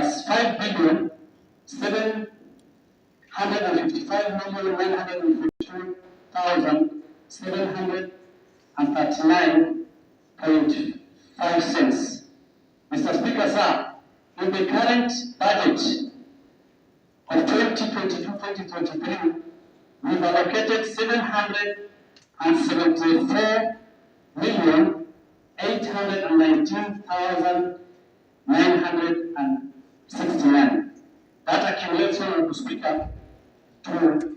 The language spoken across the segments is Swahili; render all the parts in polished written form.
was 5,755,152,739.5 Mr. Speaker, sir, in the current budget of 2022-2023, we've allocated 774,819,969. That accumulates, Honorable Speaker, to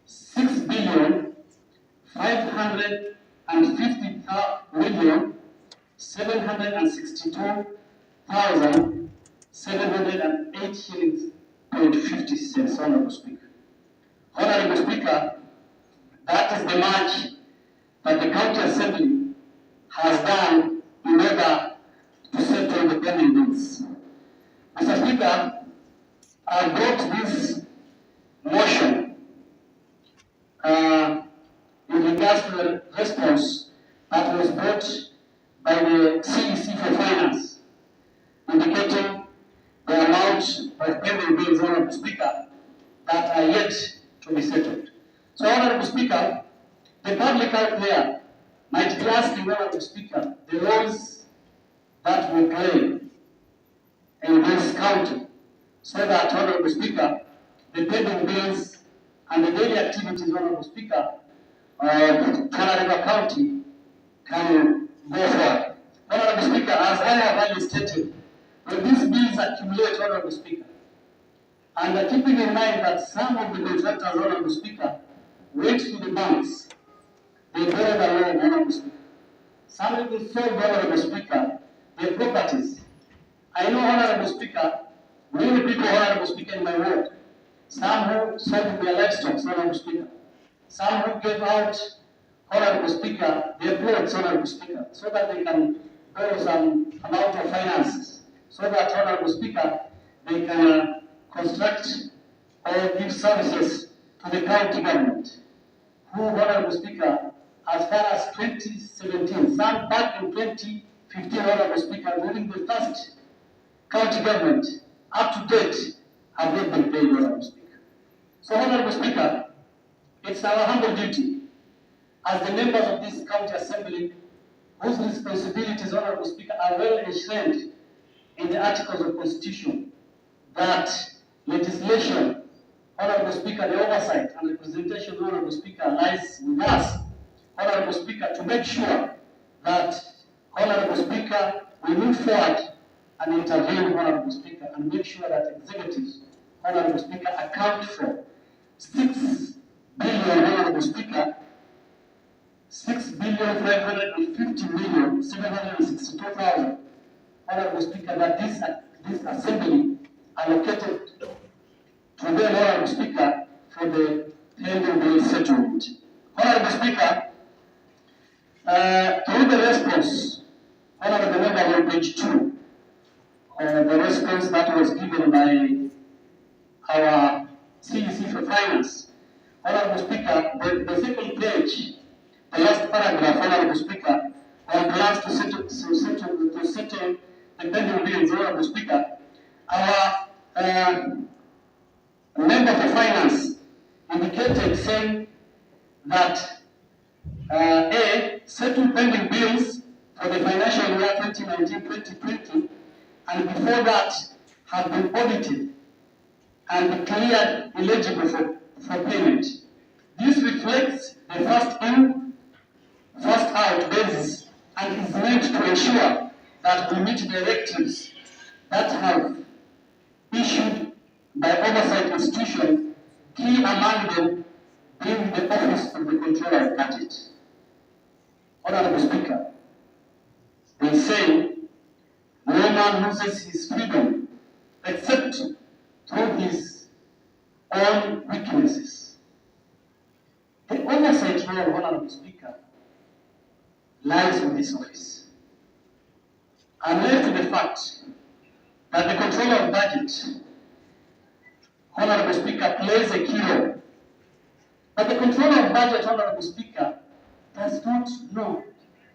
6,550,762,708 shillings and 50 cents, Honorable Speaker. Honorable Speaker, that is the much that the County Assembly has done in order to settle the pending bills. Mr. Speaker, I brought this motion in regards to the response that was brought by the CEC for Finance, indicating the amount of pending bills, Honorable Speaker, that are yet to be settled. So, Honorable Speaker, the public out there might be asking, Honorable Speaker, the roles that we play in this county, so that, Honorable Speaker, the pending bills and the daily activities, Honorable Speaker, of TANARIVER County can go forward. Honorable Speaker, as I have already stated, when these bills accumulate, Honorable Speaker, and keeping in mind that some of the contractors, Honorable Speaker, went to the banks, they borrowed a loan, Honorable Speaker. Some of them sold, Honorable Speaker, their properties. I know, Honorable Speaker, many people, Honorable Speaker, in my ward, some who sold their livestock, Honorable Speaker, some who gave out, Honorable Speaker, their plots, Honorable Speaker, so that they can borrow some amount of finances, so that, Honorable Speaker, they can construct or give services to the county government, who, Honorable Speaker, as far as 2017, some back in 2015, Honorable Speaker, during the first county government, up to date, have not been paid, Honorable Speaker. So, Honorable Speaker, it's our humble duty as the members of this county assembly, whose responsibilities, Honorable Speaker, are well enshrined in the articles of constitution, that legislation, Honorable Speaker, the oversight and representation, Honorable Speaker, lies with us, Honorable Speaker, to make sure that, Honorable Speaker, we move forward and intervene, Honorable Speaker, and make sure that executives, Honorable Speaker, account for 6 billion, Honorable Speaker, 6,550,762,000, Honorable Speaker, that this assembly allocated to them, Honorable Speaker, for the pending bill settlement. Honorable Speaker, through the response, Honorable Member, on page 2, the response that was given by our CEC for Finance, Honorable Speaker, the second page, the last paragraph, Honorable Speaker, on plans to settle the pending bills, Honorable Speaker, our member for Finance indicated, saying that settle pending bills for the financial year 2019-2020, and before that have been audited and declared eligible for payment. This reflects the first in, first out basis and is meant to ensure that we meet directives that have issued by oversight institutions, key among them being the Office of the Controller of Budget. Honorable Speaker, they say no man loses his freedom except through his own weaknesses. The oversight role, Honorable Speaker, lies with this office. And led to the fact that the Controller of Budget, Honorable Speaker, plays a key role. But the Controller of Budget, Honorable Speaker, does not know.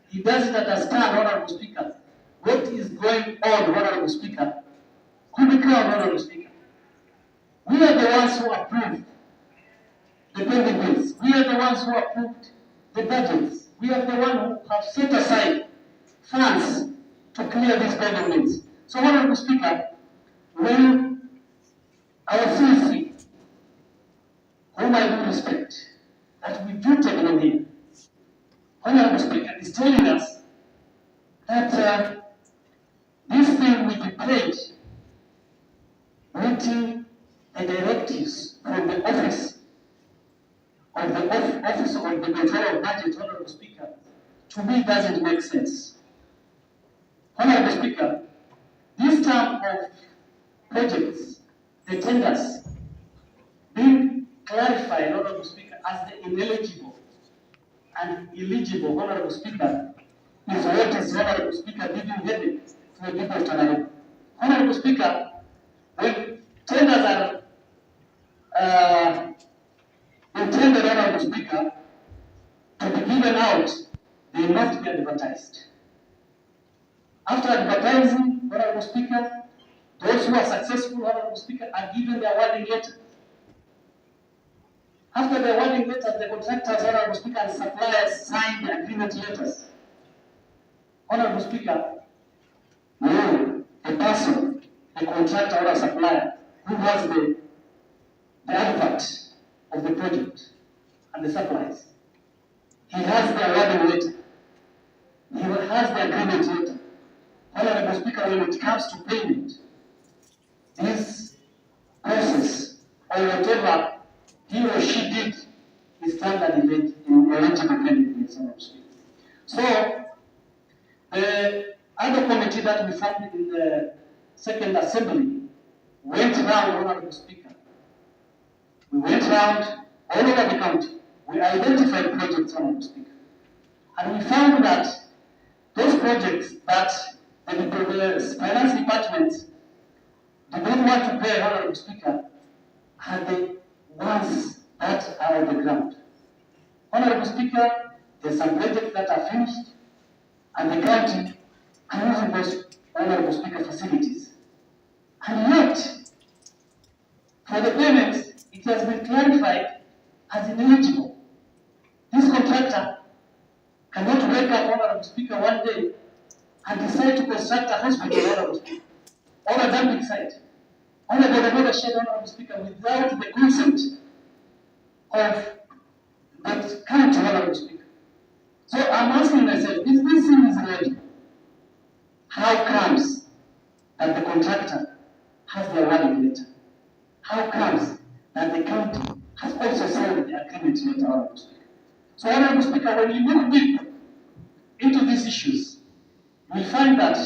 He doesn't understand, Honorable Speaker, what is going on, Honorable Speaker. Who Crown, Honorable Speaker. We are the ones who approved the pending bills. We are the ones who approved the budgets. We are the ones who have set aside funds to clear these pending bills. So, Honorable Speaker, when our CC, whom I do respect, that we do take on him, Honorable Speaker, is telling us that this thing will be played meeting the directives from the office of the Controller of Budget, Honorable Speaker, to me doesn't make sense. Honorable Speaker, this term of projects, the tenders, being clarified, Honorable Speaker, as the ineligible and eligible, Honorable Speaker, is what is, Honorable Speaker, giving headache to the people of TANARIVER. Honorable Speaker, when tenders are intended, Honorable Speaker, to be given out, they must be advertised. After advertising, Honorable Speaker, those who are successful, Honorable Speaker, are given the awarding letter. After the awarding letter, the contractors, Honorable Speaker, and suppliers sign the agreement letters. Honorable Speaker, you, the person, the contractor or supplier, who has the advert of the project and the supplies, he has the awarding letter. He has the agreement letter. Honorable Speaker, when it comes to payment, this process or whatever he or she did is standard in eligible payment bills, Honorable Speaker. So, the other committee that we formed in the second assembly went round, Honorable Speaker. We went round all over the country. We identified projects, Honorable Speaker. And we found that those projects that the finance department did not want to pay, Honorable Speaker, are the ones that are on the ground. Honorable Speaker, there's some projects that are finished, and the county are using those, Honorable Speaker, facilities. And yet, for the payments, it has been clarified as ineligible. This contractor cannot wake up, Honorable Speaker, one day and decide to construct a hospital, Honorable Speaker, or a dumping site, or another shed, Honorable Speaker, without the consent of that county, Honorable Speaker. So I'm asking myself, if this thing is illegal, how comes that the contractor has the awarding letter? How comes that the county has also signed the agreement letter, Honorable Speaker? So, Honorable Speaker, when you look deep into these issues, we find that,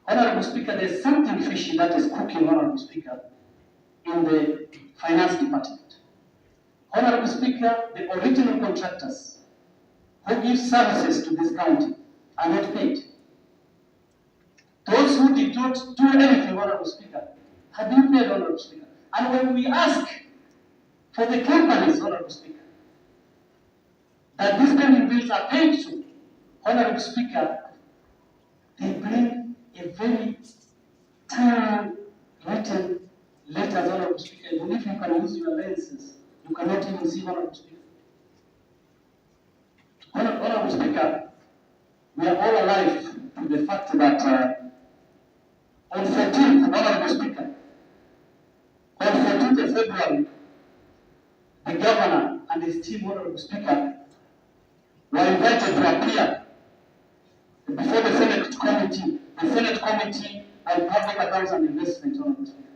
Honorable Speaker, there's something fishy that is cooking, Honorable Speaker, in the finance department. Honorable Speaker, the original contractors who give services to this county are not paid. Those who did not do anything, Honorable Speaker, have been paid, Honorable Speaker. And when we ask for the companies, Honorable Speaker, that these pending bills are paid to, Honorable Speaker, they bring a very tiny written letters, Honorable Speaker. Even if you can use your lenses, you cannot even see, Honorable Speaker. Honorable Speaker, we are all alive to the fact that on 14th, Honorable Speaker, on 14th of February, the governor and his team, Honorable Speaker, were invited to appear before the Senate Committee on Public Accounts and Investment, Honorable Speaker.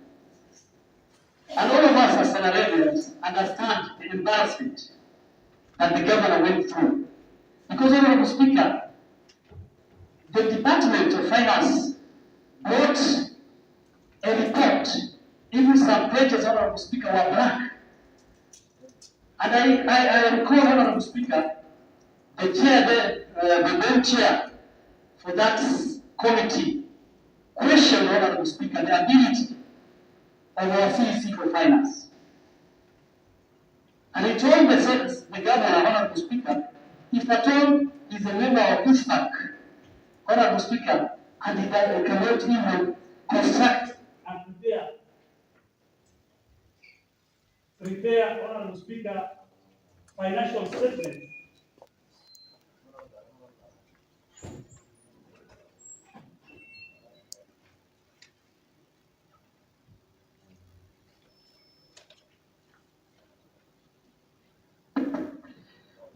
And all of us as Tanarivians understand the embarrassment that the governor went through. Because, Honorable Speaker, the Department of Finance brought a report, even some pages, Honorable Speaker, were blank. And I recall, Honorable Speaker, the chair, the main chair for that committee questioned, Honorable Speaker, the ability of our CEC for finance. And he told the governor, Honorable Speaker, if at all he's a member of this bank, Honorable Speaker, and he cannot even construct prepare, Honorable Speaker, financial statement.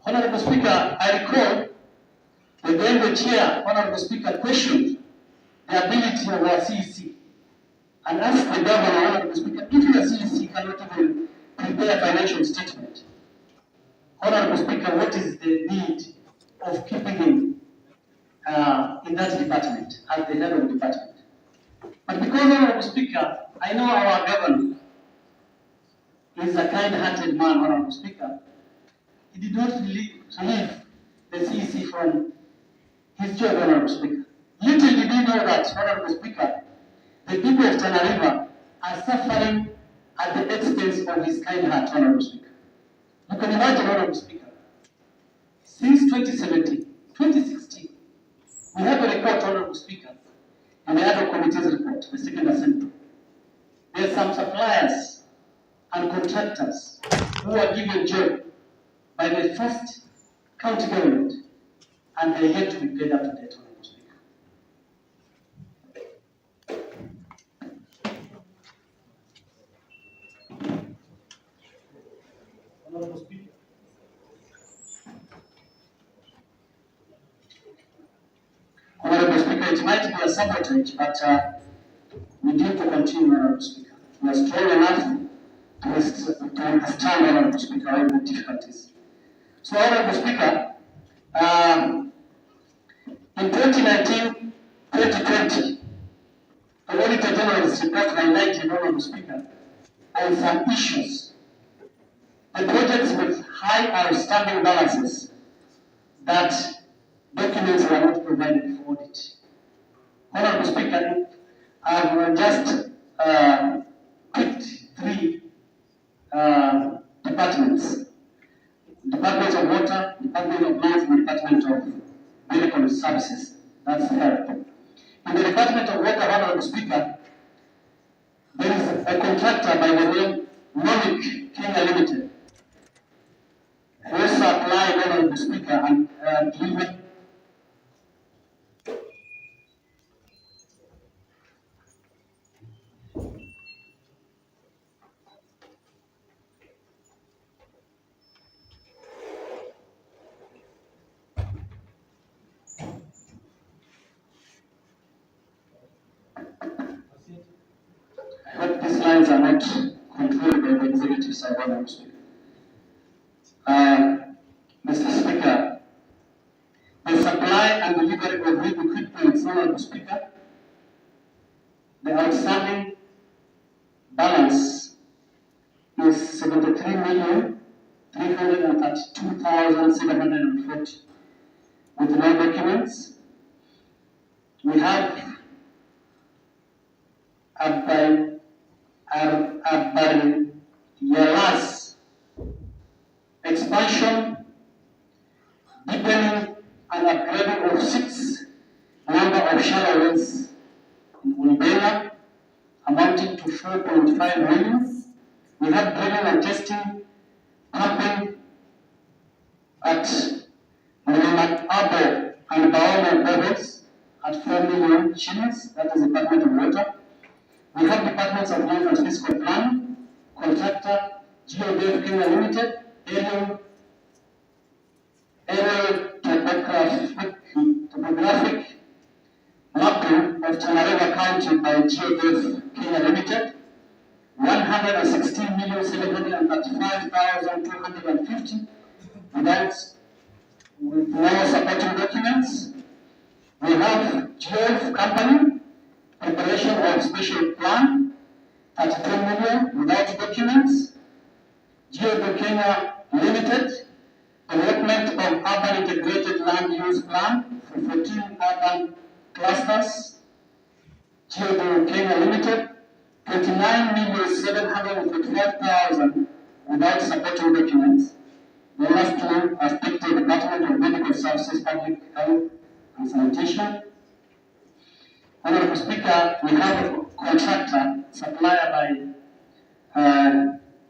Honorable Speaker, I recall that when the chair, Honorable Speaker, questioned the ability of our CEC and asked the governor, Honorable Speaker, if your CEC cannot even prepare a financial statement, Honorable Speaker, what is the need of keeping him in that department, as the head of the department? But because, Honorable Speaker, I know our governor is a kind-hearted man, Honorable Speaker, he did not relieve the CEC from his job, Honorable Speaker. Little did he know that, Honorable Speaker, the people of TANARIVER are suffering at the expense of his kind heart, Honorable Speaker. You can imagine, Honorable Speaker, since 2016, we have a report, Honorable Speaker, and the other committee's report, the second assembly. There are some suppliers and contractors who are given job by the first county government, and they yet to be paid up to date, Honorable Speaker. Honorable Speaker. Honorable Speaker, it might be a sabotage, but we need to continue, Honorable Speaker. We are strong enough to understand, Honorable Speaker, all the difficulties. So, Honorable Speaker, in 2019, 2020, the Auditor General's report highlighted, Honorable Speaker, on some issues. The projects with high outstanding balances that documents were not provided for audit. Honorable Speaker, I've just picked three departments. Department of Water, Department of Lands, and Department of Medical Services. That's health. In the Department of Water, Honorable Speaker, there is a contractor by the name Monic Kenya Limited, who also applied, Honorable Speaker, and delivered but these lines are not controlled by the executive side, Honorable Speaker. Mr. Speaker, the supply and delivery of new equipment, Honorable Speaker, the outstanding balance is 73,332,740 with no documents. We have Yalas expansion, deepening and upgrading of 6 number of shallow wells in Ulibela, amounting to 4.5 million. We have drilling and testing, pumping at Mlima Abo and Baoma levels at 4 million shillings. That is the Department of Water. We have Departments of Land and Fiscal Planning, contractor GeoDev Kenya Limited, aerial topographic mapping of TANARIVER County by GeoDev Kenya Limited, 116,735,250 with no supporting documents. We have GeoDev Company, preparation of special plan, 32 million without documents. GeoDev Kenya Limited, development of urban integrated land use plan for 14 urban clusters. GeoDev Kenya Limited, 29,745,000 without supporting documents. The last one, as picked the Department of Medical Services, Public Health and Sanitation. Honorable Speaker, we have a contractor, supplier by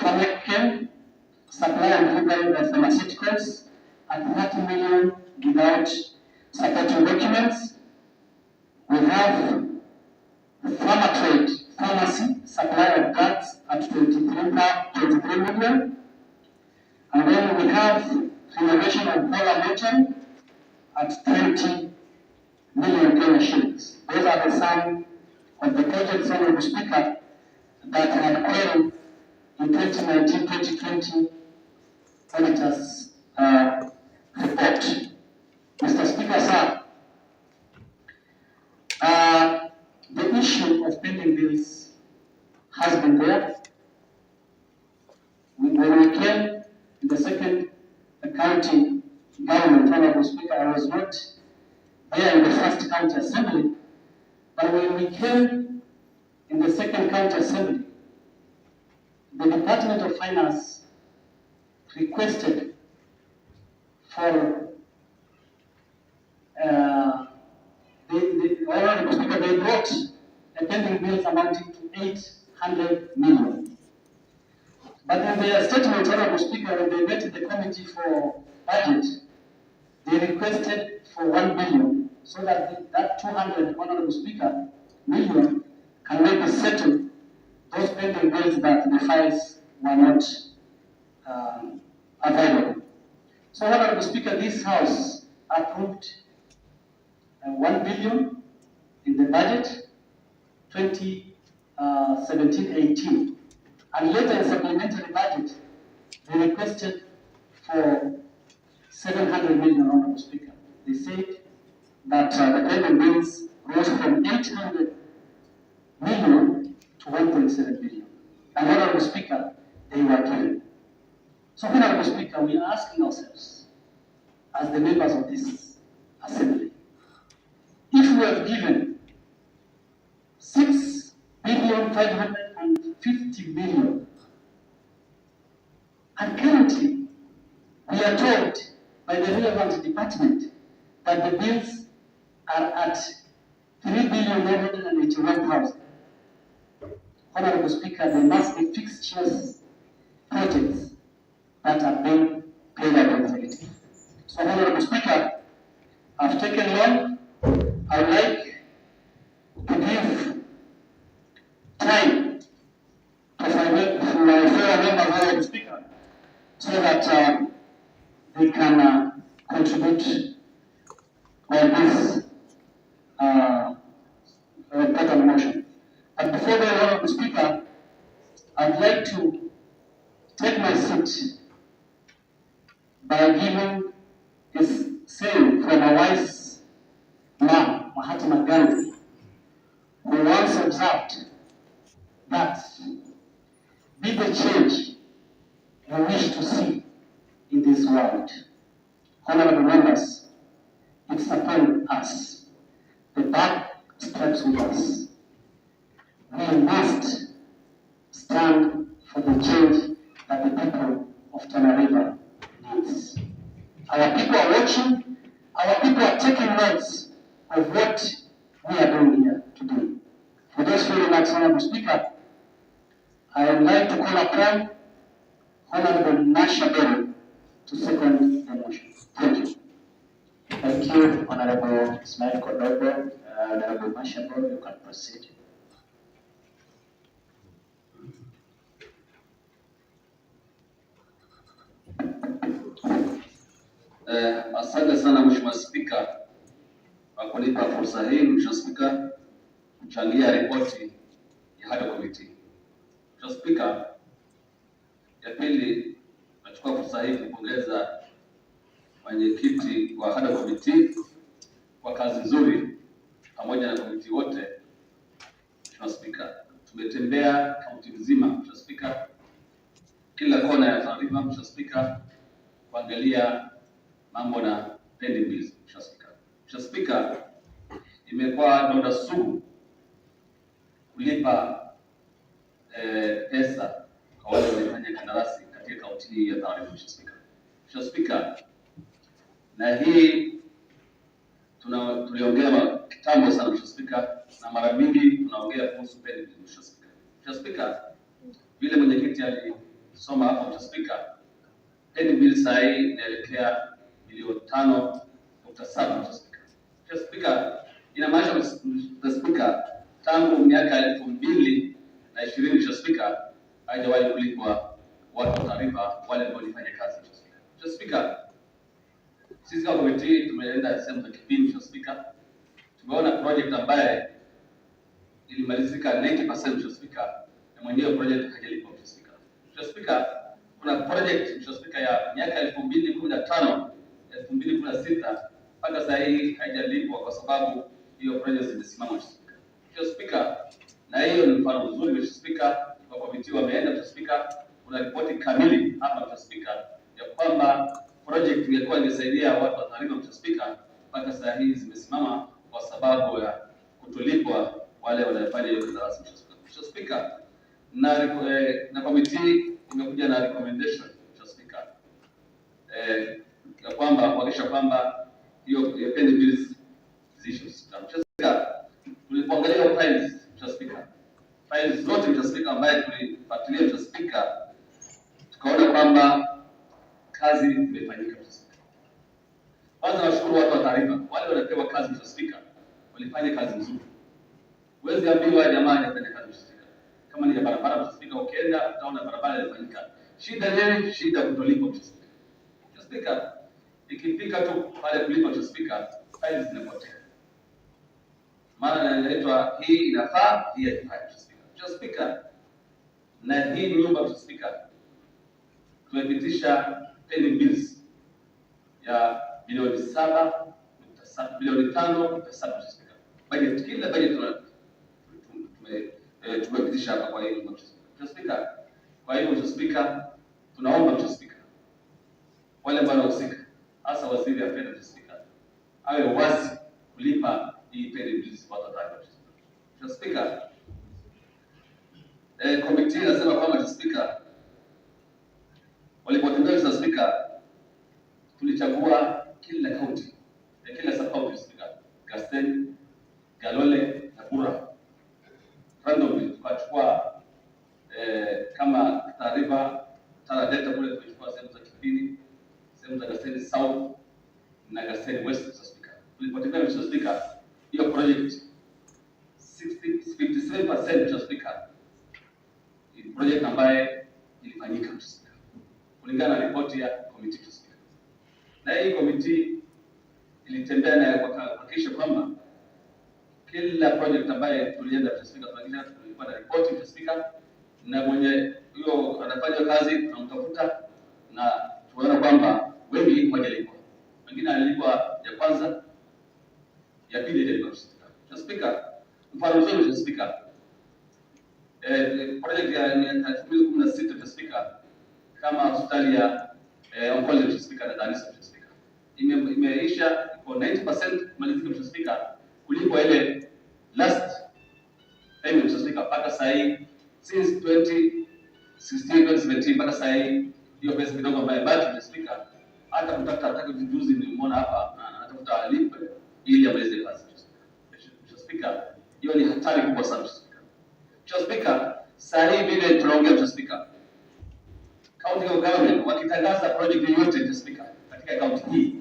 Chemical supply and delivery of pharmaceuticals at 30 million without supporting documents. We have Pharmatrade pharmacy supply of drugs at 23 million. And then we have renovation of Polar Mountain at 20 million Kenya shillings. Those are the some of the projects, Honorable Speaker, that had queried in 2019-2020 auditors report. Mr. Speaker, sir, the issue of pending bills has been there. When we came in the second county government, Honorable Speaker, I was not there in the first county assembly, but when we came in the second county assembly, the Department of Finance requested for Honorable Speaker, they brought a pending bills amounting to 800 million. But in their statement, Honorable Speaker, when they met the committee for budget, they requested for 1 billion so that that 200, Honorable Speaker, million can maybe settle those pending bills that the files were not available. So, Honorable Speaker, this House approved 1 billion in the budget 2017-18, and later in supplementary budget they requested for 700 million, Honorable Speaker. They said that the pending bills rose from 800 million to 1.7 billion. And Honorable Speaker, they were given. So, Honorable Speaker, we are asking ourselves, as the members of this assembly, if we have given 6,550 million, and currently we are told by the relevant department that the bills are at 3,981,000. Honorable Speaker, there must be fixtures projects that are being paid at executive. So, Honorable Speaker, I've taken long. I would like to give time to my fellow members, Honorable Speaker, so that they can contribute on this important motion. But before the Honorable Speaker, I'd like to take my seat by giving this saying from a wise man, Mahatma Gandhi, who once observed that be the change you wish to see in this world. Honorable members, it's upon us. The buck stops with us. We must stand for the change that the people of Tana River needs. Our people are watching, our people are taking notes of what we are doing here today. For those few remarks, Honorable Speaker, I would like to call upon Honorable Nasha to second the motion. Thank you. Thank you, Honorable Ismail Kodogo. Honorable Mashabo, you can proceed. Asante sana Mheshimiwa Spika kwa kunipa fursa hii, Mheshimiwa Spika, kuchangia ripoti ya HADA Committee. Mheshimiwa Spika, ya pili, nachukua fursa hii kupongeza mwenyekiti wa HADA Committee kwa kazi nzuri pamoja na komiti wote. Mheshimiwa Spika, tumetembea kaunti nzima, Mheshimiwa Spika, kila kona ya Tana River, Mheshimiwa Spika, kuangalia mambo na pending bills. Mheshimiwa Spika, Mheshimiwa Spika, imekuwa donda sugu kulipa pesa kwa wale waliofanya kandarasi katika kaunti hii ya Tana River. Mheshimiwa Spika, Mheshimiwa Spika, na hii tuliongea kitambo sana Mheshimiwa Spika, na mara mingi tunaongea kuhusu pending bills. Mheshimiwa Spika, Mheshimiwa Spika, vile mwenyekiti soma hapo Mr. Speaker. Peni bill saa hii inaelekea bilioni 5.7 Mr. Speaker. Mr. Speaker, inamaanisha Mr. Speaker, tangu miaka 2020 Mr. Speaker, haijawahi kulipwa watu wa taarifa wale ambao walifanya kazi Mr. Speaker. Mr. Speaker, sisi kama committee tumeenda sehemu za kipindi Mr. Speaker. Tumeona project ambaye ilimalizika 90% Mr. Speaker, na mwenyewe project hajalipwa Mr. Speaker. Mr. Speaker, kuna project Mr. Speaker ya miaka 2015 2016 mpaka sasa hii haijalipwa kwa sababu hiyo project zimesimama Mr. Speaker. Mr. Speaker, na hiyo ni mfano mzuri Mr. Speaker, kwa committee wameenda Mr. Speaker, kuna ripoti kamili hapa Mr. Speaker ya kwamba project ilikuwa inasaidia watu wa taarifa Mr. Speaker, mpaka sasa hii zimesimama kwa sababu ya kutolipwa wale wanaofanya hiyo kandarasi Mr. Speaker. Na committee imekuja na recommendation Mr. Speaker, ya kwamba kuhakikisha kwamba hiyo peni bills zisho Mr. Speaker. Tulipoangalia files Mr. Speaker, files zote Mr. Speaker ambaye tulifuatilia Mr. Speaker, tukaona kwamba kazi imefanyika Mr. Speaker. Kwanza nashukuru watu wa taarifa wale wanapewa kazi Mr. Speaker, walifanya kazi nzuri. Huwezi ambiwa jamaa hajafanya kazi Mr. Speaker. Kama ni barabara Mr. Speaker, ukienda utaona barabara inafanyika. Shida nini? Shida kutolipwa Mr. Speaker. Mr. Speaker, ikifika tu pale kulipa Mr. Speaker, files zinapotea. Maana inaitwa hii inafaa, hii haifai Mr. Speaker. Mr. Speaker, na hii nyumba Mr. Speaker, tumepitisha peni bills ya bilioni 5.7 Mr. Speaker. Budget kila budget tumepitisha hapa kwa hiyo Mr. Speaker. Kwa hiyo Mr. Speaker, tunaomba Mr. Speaker, wale ambao wanahusika hasa waziri wa fedha Mr. Speaker, awe wazi kulipa hii peni bills kwa taarifa Mr. Speaker. Committee inasema kwamba Mr. Speaker, walipotembea Mr. Speaker, tulichagua kila county ya kila sub county Mr. Speaker, Gasten, Galole na Bura. Randomly tukachukua kama taarifa Tana Delta kule, tulichukua sehemu za Kipini, sehemu za Gasten South na Gasten West Mr. Speaker. Tulipotembea Mr. Speaker, hiyo project 57% Mr. Speaker, ni project ambaye ilifanyika Mr. Speaker, kulingana na ripoti ya committee Mr. Speaker. Na hii committee ilitembea na kuhakikisha kwamba kila project ambaye tulienda Mr. Speaker, tulikuwa na ripoti Mr. Speaker, na mwenye hiyo anafanya kazi tunamtafuta, na tunaona kwamba wengi hawajalipwa. Wengine alilipwa ya kwanza, ya pili hajalipwa Mr. Speaker. Mfano mzuri Mr. Speaker, project ya 2016 Mr. Speaker, kama hospitali ya oncology Mr. Speaker na Danisa Mr. Speaker, imeisha iko 90% malizika Mr. Speaker, kulipwa ile last payment Mr. Speaker, mpaka sasa hii since 2016 2017 mpaka sasa hii hiyo pesa kidogo ambayo bado Mr. Speaker, hata kutafuta hata vijuzi nimeona hapa anatafuta alipe ili amalize kazi Mr. Speaker. Hiyo ni hatari kubwa sana Mr. Speaker. Sasa hii vile tunaongea Mr. Speaker, county government wakitangaza project yoyote Mr. Speaker katika county hii,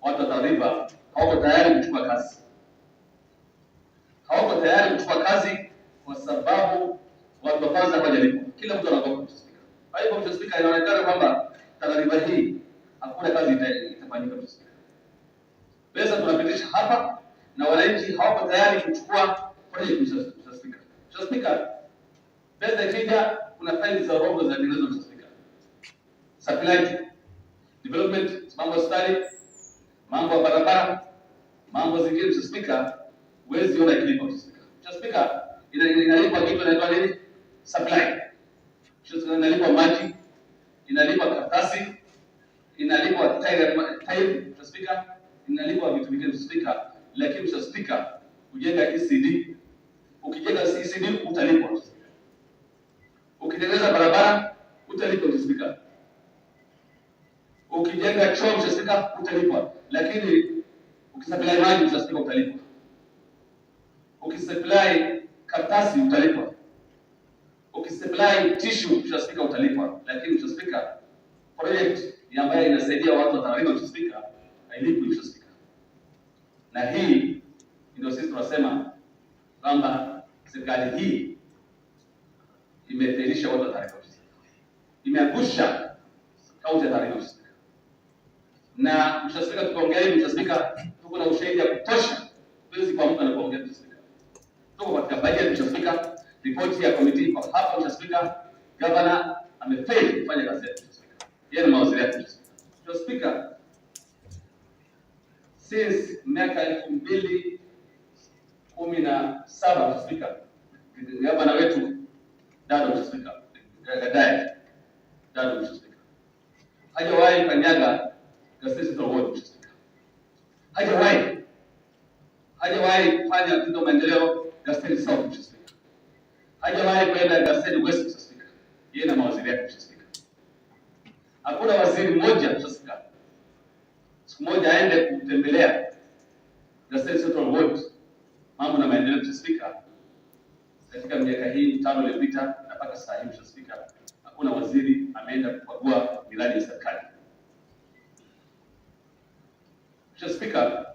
watu wa taarifa hawako tayari kuchukua kazi. Hawako tayari kuchukua kazi kwa sababu watu wa kwanza hawajalipwa. Kila mtu anaogopa Mr. Speaker. Kwa hivyo Mr. Speaker, inaonekana kwamba TANARIVER hii hakuna kazi itafanyika Mr. Speaker. Pesa tunapitisha hapa na wananchi hawako tayari kuchukua project Mr. Speaker. Mr. Speaker, pesa ikija kuna faili za robo za dinero Mr. Speaker. Supply, development, mambo study, mambo ya barabara, mambo zingine Mr. Speaker, huwezi ona kilipo Mr. Speaker. Mr. Speaker, inalipa kitu inaitwa nini? Supply. Mr. Speaker, inalipa maji, inalipa karatasi, inalipa tile Mr. Speaker, inalipa vitu vingine Mr. Speaker. Lakini Mr. Speaker, kujenga ECD, ukijenga ECD utalipwa Mr. Speaker. Ukitengeneza barabara utalipwa Mr. Speaker. Ukijenga choo Mr. Speaker utalipwa. Lakini ukisupply maji Mr. Speaker utalipwa. Ukisupply karatasi utalipwa. Ukisupply tissue Mr. Speaker utalipa, lakini Mr. Speaker project ambayo inasaidia watu wa Tana River Mr. Speaker hailipi Mr. Speaker. Na hii ndio sisi tunasema kwamba serikali hii imefelisha watu wa Tana River, imeangusha kaunti ya Tana River. Na Mr. Speaker, tukiongea hivi Mr. Speaker, tuko na ushahidi ya kutosha, tuwezi kuamka na kuongea Mr. Speaker. Tuko katika budget Mr. Speaker, ripoti ya committee kwa hapa Mr. Speaker, governor amefail kufanya kazi yake Mr. Speaker. Yeye na mawaziri yake Mr. Speaker, since miaka 2017 Mr. Speaker, gavana wetu Dado Mr. Speaker, Dado Mr. Speaker, hajawahi kanyaga gazeti la ward Mr. Speaker, hajawahi kufanya kitu maendeleo gazeti South Mr. Speaker, hajawahi kwenda gazeti West Mr. Speaker, yeye na mawaziri yake Mr. Speaker. Hakuna waziri mmoja Mr. Speaker siku moja aende kutembelea gazeti Central Ward mambo na maendeleo Mr. Speaker. Katika miaka hii mitano iliyopita na mpaka sasa hivi Mr. Speaker, hakuna waziri ameenda kukagua miradi ya serikali. Mr. Speaker,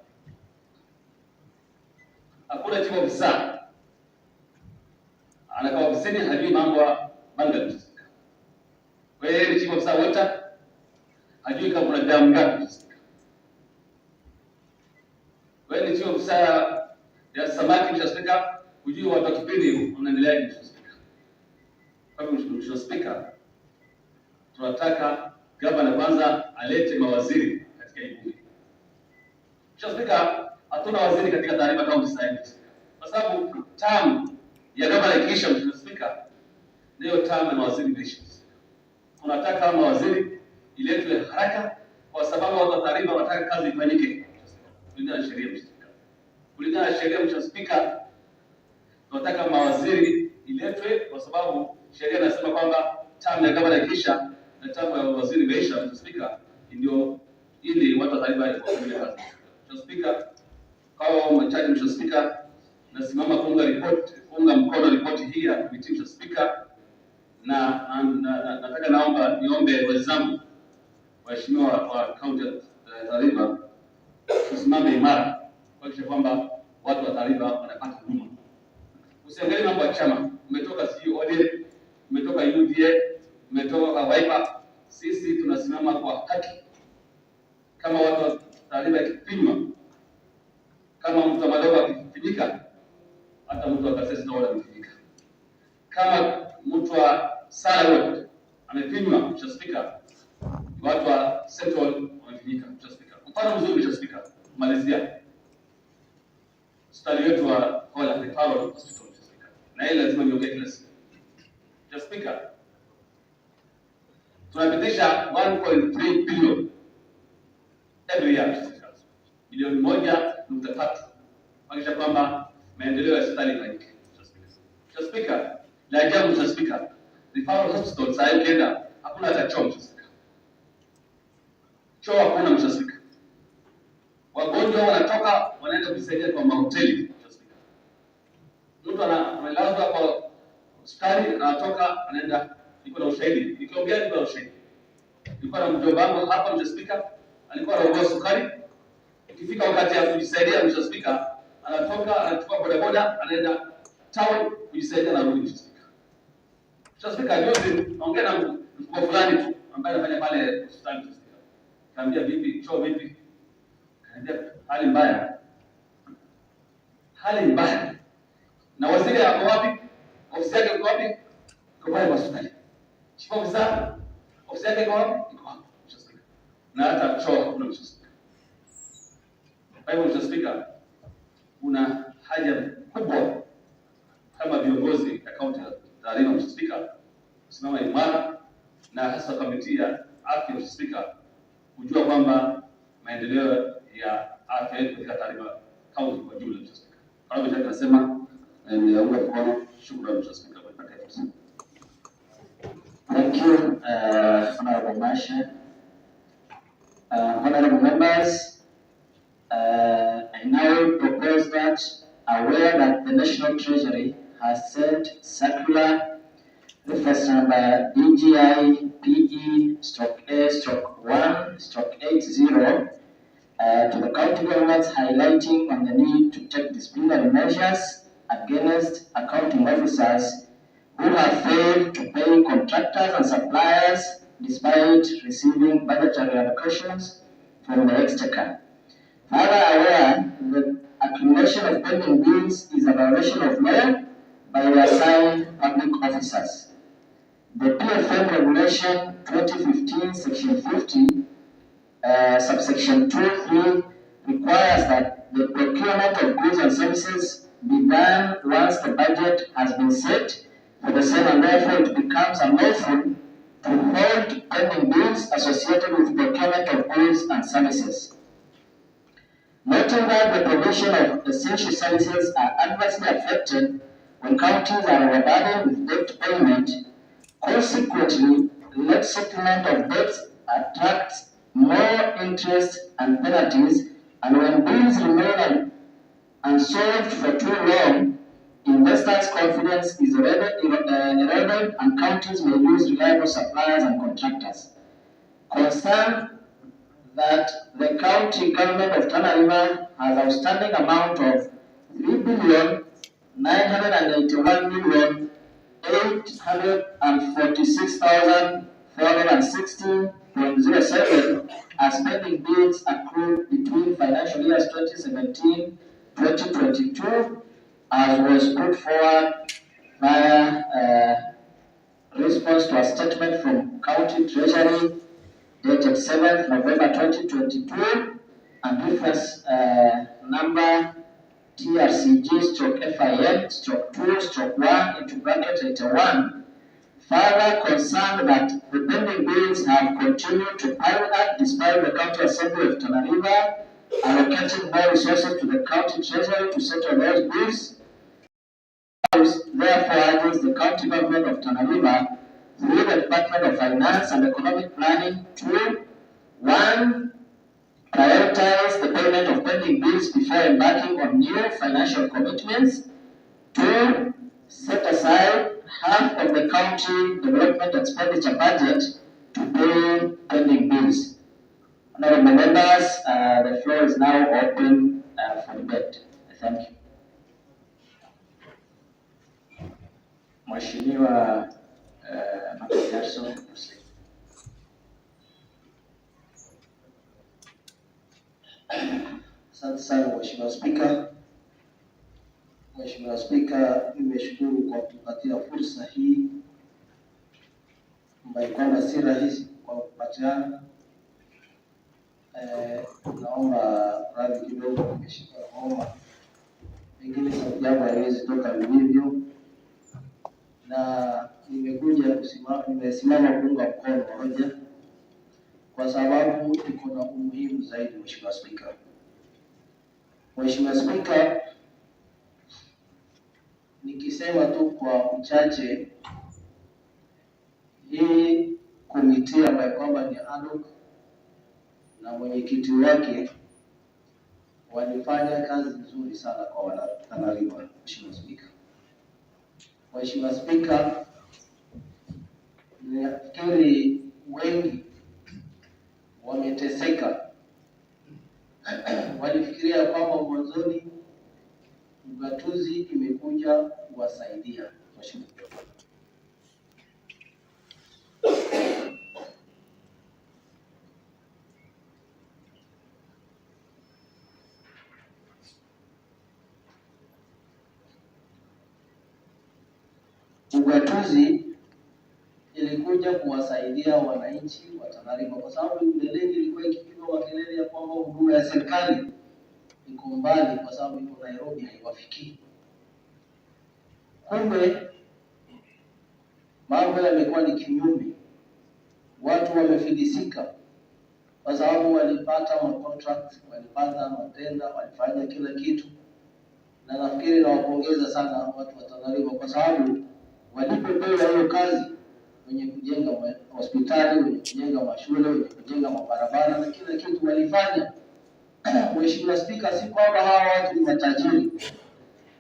hakuna chief officer anakaa ofisini hajui mambo ya banga Mr. Speaker. Wewe chief officer wote hajui kama kuna damu ngapi Mr. Speaker. Wewe chief officer ya samaki Mr. Speaker, hujui watu wa kipindi wanaendelea Mr. Speaker. Kwa hivyo Mr. Speaker, tunataka governor kwanza alete mawaziri katika hii bunge. Mr. Speaker, hatuna waziri katika Tana River County sasa hivi kwa sababu term ya governor ikiisha Mr. Speaker, ndio term ya mawaziri imeisha. Tunataka mawaziri iletwe haraka kwa sababu watu wa Tana River wanataka kazi ifanyike kulingana na sheria Mr. Speaker. Kulingana na sheria Mr. Speaker, tunataka mawaziri iletwe kwa sababu sheria inasema kwamba term ya governor ikiisha na term ya waziri imeisha Mr. Speaker, ndio ili watu wa Tana River wafanye kazi. Mr. Speaker, kwa mchache Mr. Speaker, nasimama kuunga mkono ripoti hii ya committee Mr. Speaker, na nataka niombe wenzangu waheshimiwa wa county ya Tana River tusimame imara kuhakikisha kwamba watu wa Tana River wanapata huduma. Usiangalie mambo ya chama, umetoka ODM, umetoka UDA, umetoka Wiper, sisi tunasimama kwa haki. Kama watu wa Tana River yakipimwa, kama mtu wa Madogo akifinyika, hata mtu wa Kasese ndio anafinyika. Kama mtu wa Sara amepimwa Mr. Speaker, watu wa Central wamefinyika Mr. Speaker. Mfano mzuri Mr. Speaker, kumalizia hospitali yetu wa Referral Hospital Mr. Speaker, na ile lazima niongee kila siku Mr. Speaker, tunapitisha 1.3 billion every year Mr. Speaker, bilioni 1.3 kuhakikisha kwamba maendeleo ya hospitali yafanyike Mr. Speaker. La ajabu Mr. Speaker, Referral Hospital sasa ukienda hakuna hata choo Mr. Speaker. Choo hakuna Mr. Speaker. Wagonjwa wanatoka wanaenda kujisaidia kwa mahoteli Mr. Speaker. Mtu amelazwa kwa hospitali anatoka anaenda, niko na ushahidi. Nikiongea niko na ushahidi. Nilikuwa na mjomba wangu hapa Mr. Speaker, alikuwa anaugua sukari. Ikifika wakati ya kujisaidia Mr. Speaker, anatoka anachukua bodaboda anaenda town kujisaidia na rudi Mr. Speaker. Mr. Speaker, juzi naongea na mkubwa fulani tu ambaye anafanya pale hospitali Mr. Speaker. Kaambia vipi, choo vipi? Kaambia hali mbaya. Hali mbaya. Na waziri hapo wapi? Ofisi yake iko wapi? Iko pale hospitali. Chief officer, ofisi yake iko wapi? Iko hapo Mr. Speaker. Na hata choo hakuna Mr. Speaker. Kwa hivyo Mr. Speaker, kuna haja kubwa kama viongozi ya kaunti ya Tana River Mr. Speaker kusimama imara na hasa kamati ya afya Mr. Speaker kujua kwamba maendeleo ya afya yetu katika Tana River County kwa jumla Mr. Speaker. Kwa hivyo tunasema niunga mkono. Shukrani Mr. Speaker kwa kupata fursa. Thank you, Honorable Masha. Honorable members, I now propose that, aware that the National Treasury has sent circular reference number DGI-PE/A/1/80 to the county governments, highlighting on the need to take disciplinary measures against accounting officers who have failed to pay contractors and suppliers despite receiving budgetary allocations from the exchequer. Further aware, the accumulation of pending bills is a violation of law by the assigned public officers. The PFM Regulation 2015, Section 50, subsection 2(3) requires that the procurement of goods and services be done once the budget has been set for the same, and therefore it becomes unlawful to hold pending bills associated with procurement of goods and services. Noting that the provision of essential services are adversely affected when counties are overburdened with debt payment, consequently, late settlement of debts attracts more interest and penalties, and when bills remain unsolved for too long, investors' confidence is eroded and counties may lose reliable suppliers and contractors. Concern that the county government of Tana River has outstanding amount of 3,981,846,460.07 as pending bills accrued between financial years 2017-2022, as was put forward via response to a statement from County Treasury dated 7th November 2022 and reference number TRCG/FIN/2/1 further concerned that the pending bills have continued to pile up despite the County Assembly of Tanariva allocating more resources to the County Treasury to settle those bills. Therefore urges the County Government of Tanariva through the Department of Finance and Economic Planning to 1. Prioritize the payment of pending bills before embarking on new financial commitments. 2. Set aside half of the county development expenditure budget to pay pending bills. Honorable members, the floor is now open for debate. Thank you. Mheshimiwa Makajarso. Asante sana Mheshimiwa Spika. Mheshimiwa Spika, nimeshukuru kwa kupatia fursa hii ambayo kwamba si rahisi kwa kupatiana. Naomba radhi kidogo, nimeshika homa, pengine sauti yangu haiwezi toka vilivyo, na nimesimama kuunga mkono hoja kwa sababu iko na umuhimu zaidi. Mheshimiwa Spika, Mheshimiwa Spika, nikisema tu kwa uchache, hii komiti ambayo kwamba ni ad hoc na mwenyekiti wake walifanya kazi nzuri sana kwa wanatanariva. Mheshimiwa Spika, Mheshimiwa Spika, nafikiri wengi wameteseka. Walifikiria kwamba mwanzoni ugatuzi imekuja kuwasaidia. Mheshimiwa ugatuzi ilikuja kuwasaidia wananchi wa Tanariva, kwa sababu mbeleni ilikuwa ikipigwa makelele ya kwamba huduma ya serikali iko mbali kwa sababu iko Nairobi, haiwafikii. Kumbe mambo yamekuwa ni kinyume. Watu wamefilisika kwa sababu walipata contract, walipata matenda, walifanya kila kitu, na nafikiri nawapongeza sana watu wa Tanariva kwa sababu walipopewa hiyo kazi, wenye kujenga hospitali, wenye kujenga mashule, wenye kujenga mabarabara na kila kitu walifanya. Mheshimiwa Spika, si kwamba hawa watu ni matajiri,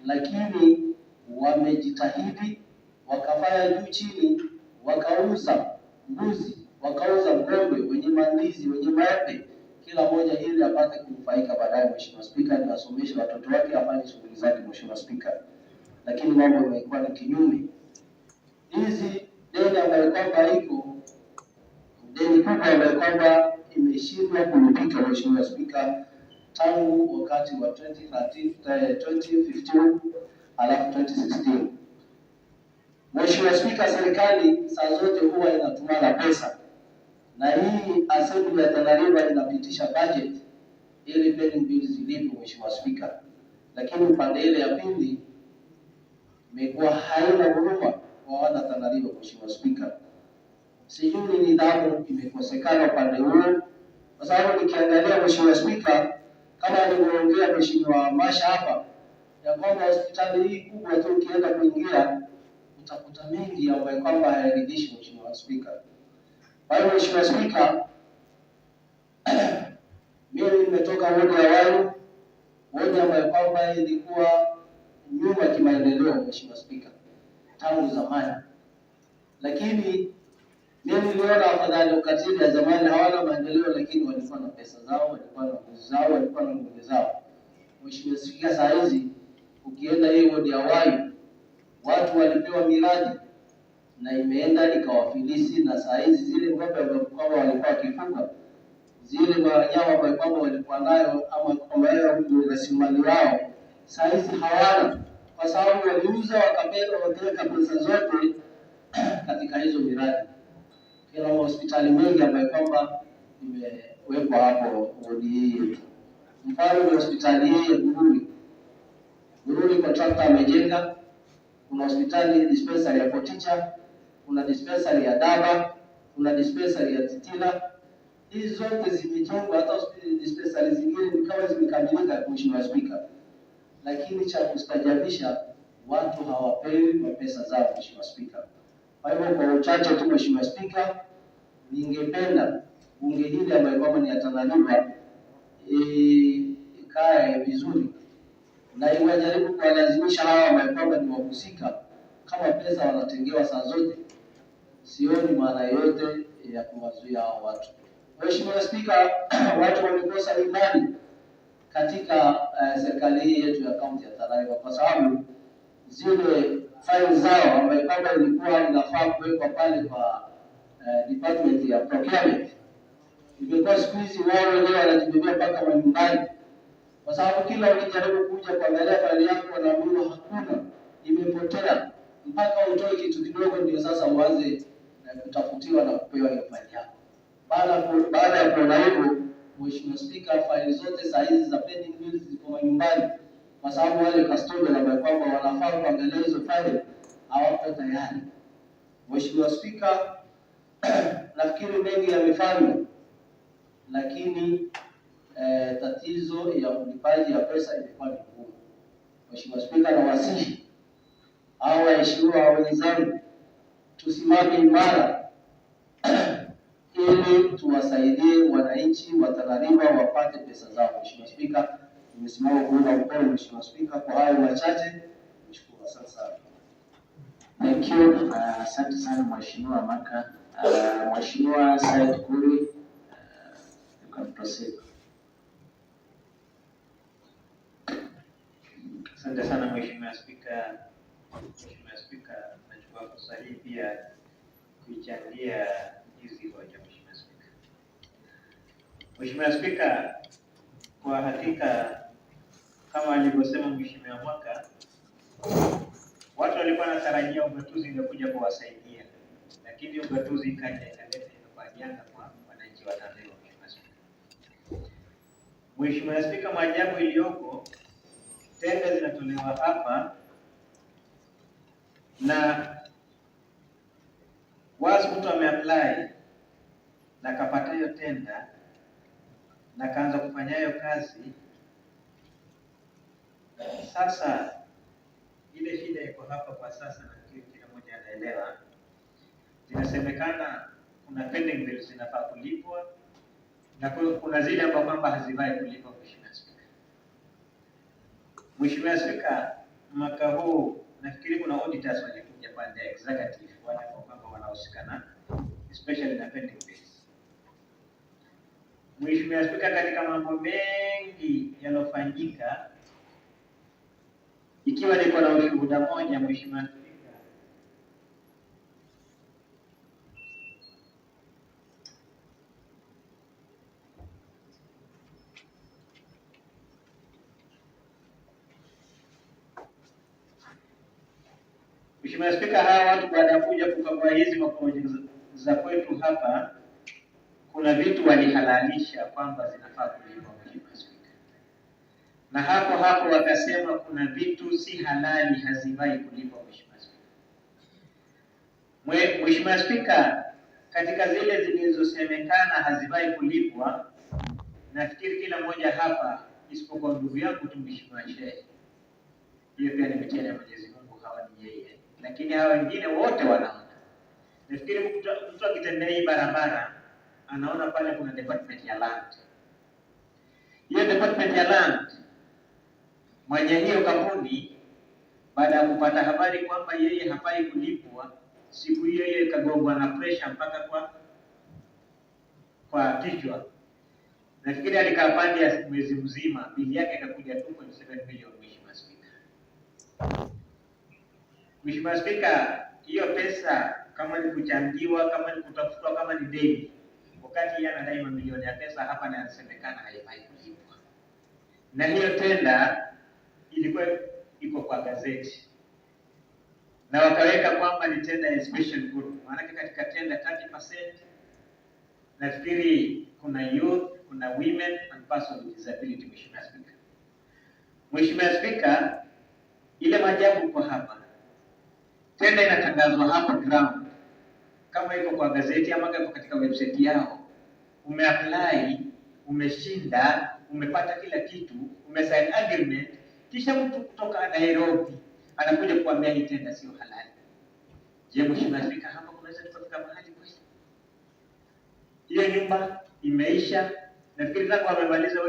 lakini wamejitahidi wakafanya juu chini wakauza mbuzi, wakauza ng'ombe, wenye mandizi, wenye maembe, kila mmoja ili apate kunufaika baadaye. Mheshimiwa Spika, ni wasomeshe watoto wake, afanye shughuli zake. Mheshimiwa Spika, lakini mambo yamekuwa ni kinyume. Hizi deni ambayo kwamba iko deni kubwa ambayo kwamba imeshindwa kulipika, Mheshimiwa Spika, tangu wakati wa 2015 alafu 2016. Mheshimiwa Spika, serikali saa zote huwa inatumana pesa, na hii assembly ya TANARIVER inapitisha budget ili pending bills zilipwe, Mheshimiwa Spika, lakini upande ile ya pili imekuwa haina huruma kwa wana TANARIVER. Mheshimiwa Spika, sijui ni nidhamu imekosekana upande huo, kwa sababu nikiangalia, Mheshimiwa Spika, kama alivyoongea Mheshimiwa Masha hapa ya kwamba hospitali hii kubwa tu ukienda kuingia utakuta mengi ambayo kwamba hayaridhishi, Mheshimiwa Spika. Kwa hiyo Mheshimiwa Spika, mimi nimetoka wodi ya Wayu, wodi ambayo kwamba ilikuwa nyuma kimaendeleo, Mheshimiwa Spika, tangu zamani, lakini mimi niliona afadhali ukatili ya zamani hawana maendeleo, lakini walikuwa na pesa zao, walikuwa na nguvu zao, walikuwa na nguvu zao. Mheshimiwa Spika, saa hizi ukienda hii wodi ya Wayu, watu walipewa miradi na imeenda ikawafilisi, na saa hizi zile ng'ombe ambazo kwamba walikuwa wakifuga, zile wanyama ambao kwamba walikuwa nayo ama kwamba ni rasilimali wao, saa hizi hawana, kwa sababu waliuza wakapeleka pesa zote katika hizo miradi. Kila hospitali mengi ambayo kwamba imewekwa hapo wodi hii, mfano ni hospitali hii ya Bururi contractor amejenga, kuna hospitali dispensary ya Poticha, kuna dispensary ya Daba, kuna dispensary ya Titila. Hizi zote zimejengwa, hata hospitali dispensary zingine ni kama zimekamilika, Mheshimiwa Spika, lakini cha kustajabisha watu hawapewi pesa zao, Mheshimiwa Spika. Kwa hivyo kwa uchache tu, Mheshimiwa Spika, ningependa bunge hili ambayo kwamba ni ya TANARIVER ikae vizuri na iwajaribu kuwalazimisha hawa ambao kwamba ni wahusika, kama pesa wanatengewa saa zote, sioni maana yote ya kuwazuia hao watu. Mheshimiwa Spika, watu wamekosa imani katika serikali hii yetu ya kaunti ya TANARIVER, kwa sababu zile faili zao ambayo kwamba ilikuwa inafaa kuwekwa pale kwa department ya procurement, imekuwa siku hizi wao wenyewe wanajibebea mpaka manyumbani, kwa sababu kila ukijaribu kuja kuangalia faili yako wanaambiwa hakuna, imepotea, mpaka utoe kitu kidogo ndio sasa uanze kutafutiwa na kupewa hiyo faili yako. Baada ya kuona hivyo, Mheshimiwa Spika, faili zote saa hizi za pending bills ziko manyumbani, kwa sababu wale custodian ambao kwamba wanafaa kuangalia hizo faili hawako tayari. Mheshimiwa Spika, nafikiri mengi yamefanywa, lakini tatizo ya ulipaji ya pesa imekuwa ni ngumu. Mheshimiwa Spika, nawasihi hao waheshimiwa wenzangu tusimame imara ili tuwasaidie wananchi wa TANARIVER wapate pesa zao. Mheshimiwa Spika, nimesimama kuunga mkono. Mheshimiwa Spika, kwa hayo machache nashukuru. Asante sana. Thank you. Asante sana Mheshimiwa Maka. Mheshimiwa Said Kuri, you can proceed. Asante sana Mheshimiwa Spika. Mheshimiwa Spika, nachukua fursa hii pia kuichangia hizi hoja. Mheshimiwa Spika. Mheshimiwa Spika, kwa hakika kama alivyosema Mheshimiwa Maka, watu walikuwa wanatarajia ugatuzi ungekuja kuwasaidia, lakini ugatuzi ikaja ikaleta janga kwa wananchi wa Tanzania. Mheshimiwa Spika, maajabu iliyoko, tenda zinatolewa hapa na wazi mtu ameapply na kapata hiyo tenda na kaanza kufanya hiyo kazi. Sasa ile shida iko hapa kwa sasa, na kila mmoja anaelewa. Zinasemekana kuna pending bills zinafaa kulipwa na kuna zile ambazo kwamba hazifai kulipwa. Mheshimiwa Spika. Mheshimiwa Spika, mwaka huu nafikiri kuna auditors walikuja pale executive wale ambao kwamba wanahusika na especially na pending bills. Mheshimiwa Spika, katika mambo mengi yanofanyika, ikiwa niko na ushuhuda moja, Mheshimiwa Spika, Mheshimiwa Spika, hawa watu baada ya kuja kukagua hizi maprojekti za kwetu hapa, kuna vitu walihalalisha kwamba zinafaa kulipwa, Mheshimiwa Spika, na hapo wakasema kuna vitu si halali, hazifai kulipwa, Mheshimiwa Spika. Mheshimiwa Spika, katika zile zilizosemekana hazifai kulipwa, nafikiri kila mmoja hapa isipokuwa ndugu yangu tu Mheshimiwa Shehe, hiyo pia ni mitihani ya Mwenyezi Mungu, hawa ni yeye, lakini hawa wengine wote wanaona. Nafikiri mtu akitembea hii barabara anaona pale kuna department ya land. Hiyo department ya land, mwenye hiyo kampuni baada ya kupata habari kwamba yeye hafai kulipwa, siku hiyo yeye kagongwa na pressure mpaka kwa kichwa. Nafikiri alikaa pande ya mwezi mzima, bili yake ikakuja 2.7 million, Mheshimiwa Spika. Mheshimiwa Spika, hiyo pesa kama ni kuchangiwa, kama ni kutafutwa, kama ni deni, wakati yeye anadai mamilioni ya pesa hapa na yanasemekana haifai kulipwa. Na hiyo tenda ilikuwa iko kwa gazeti, na wakaweka kwamba ni tenda ya special group. Maana katika tenda 30% nafikiri kuna youth, kuna women and persons with disability, Mheshimiwa Spika. Mheshimiwa Spika, ile maajabu kwa hapa, tenda inatangazwa hapa ground kama iko kwa gazeti ama iko katika website yao. Umeapply, umeshinda, umepata kila kitu, umesign agreement, kisha mtu kutoka Nairobi anakuja kuambia hii tenda sio halali. Je, Mheshimiwa Spika, hapa kunaweza tukafika mahali kweli? Hiyo nyumba imeisha, nafikiri tangu wamemaliza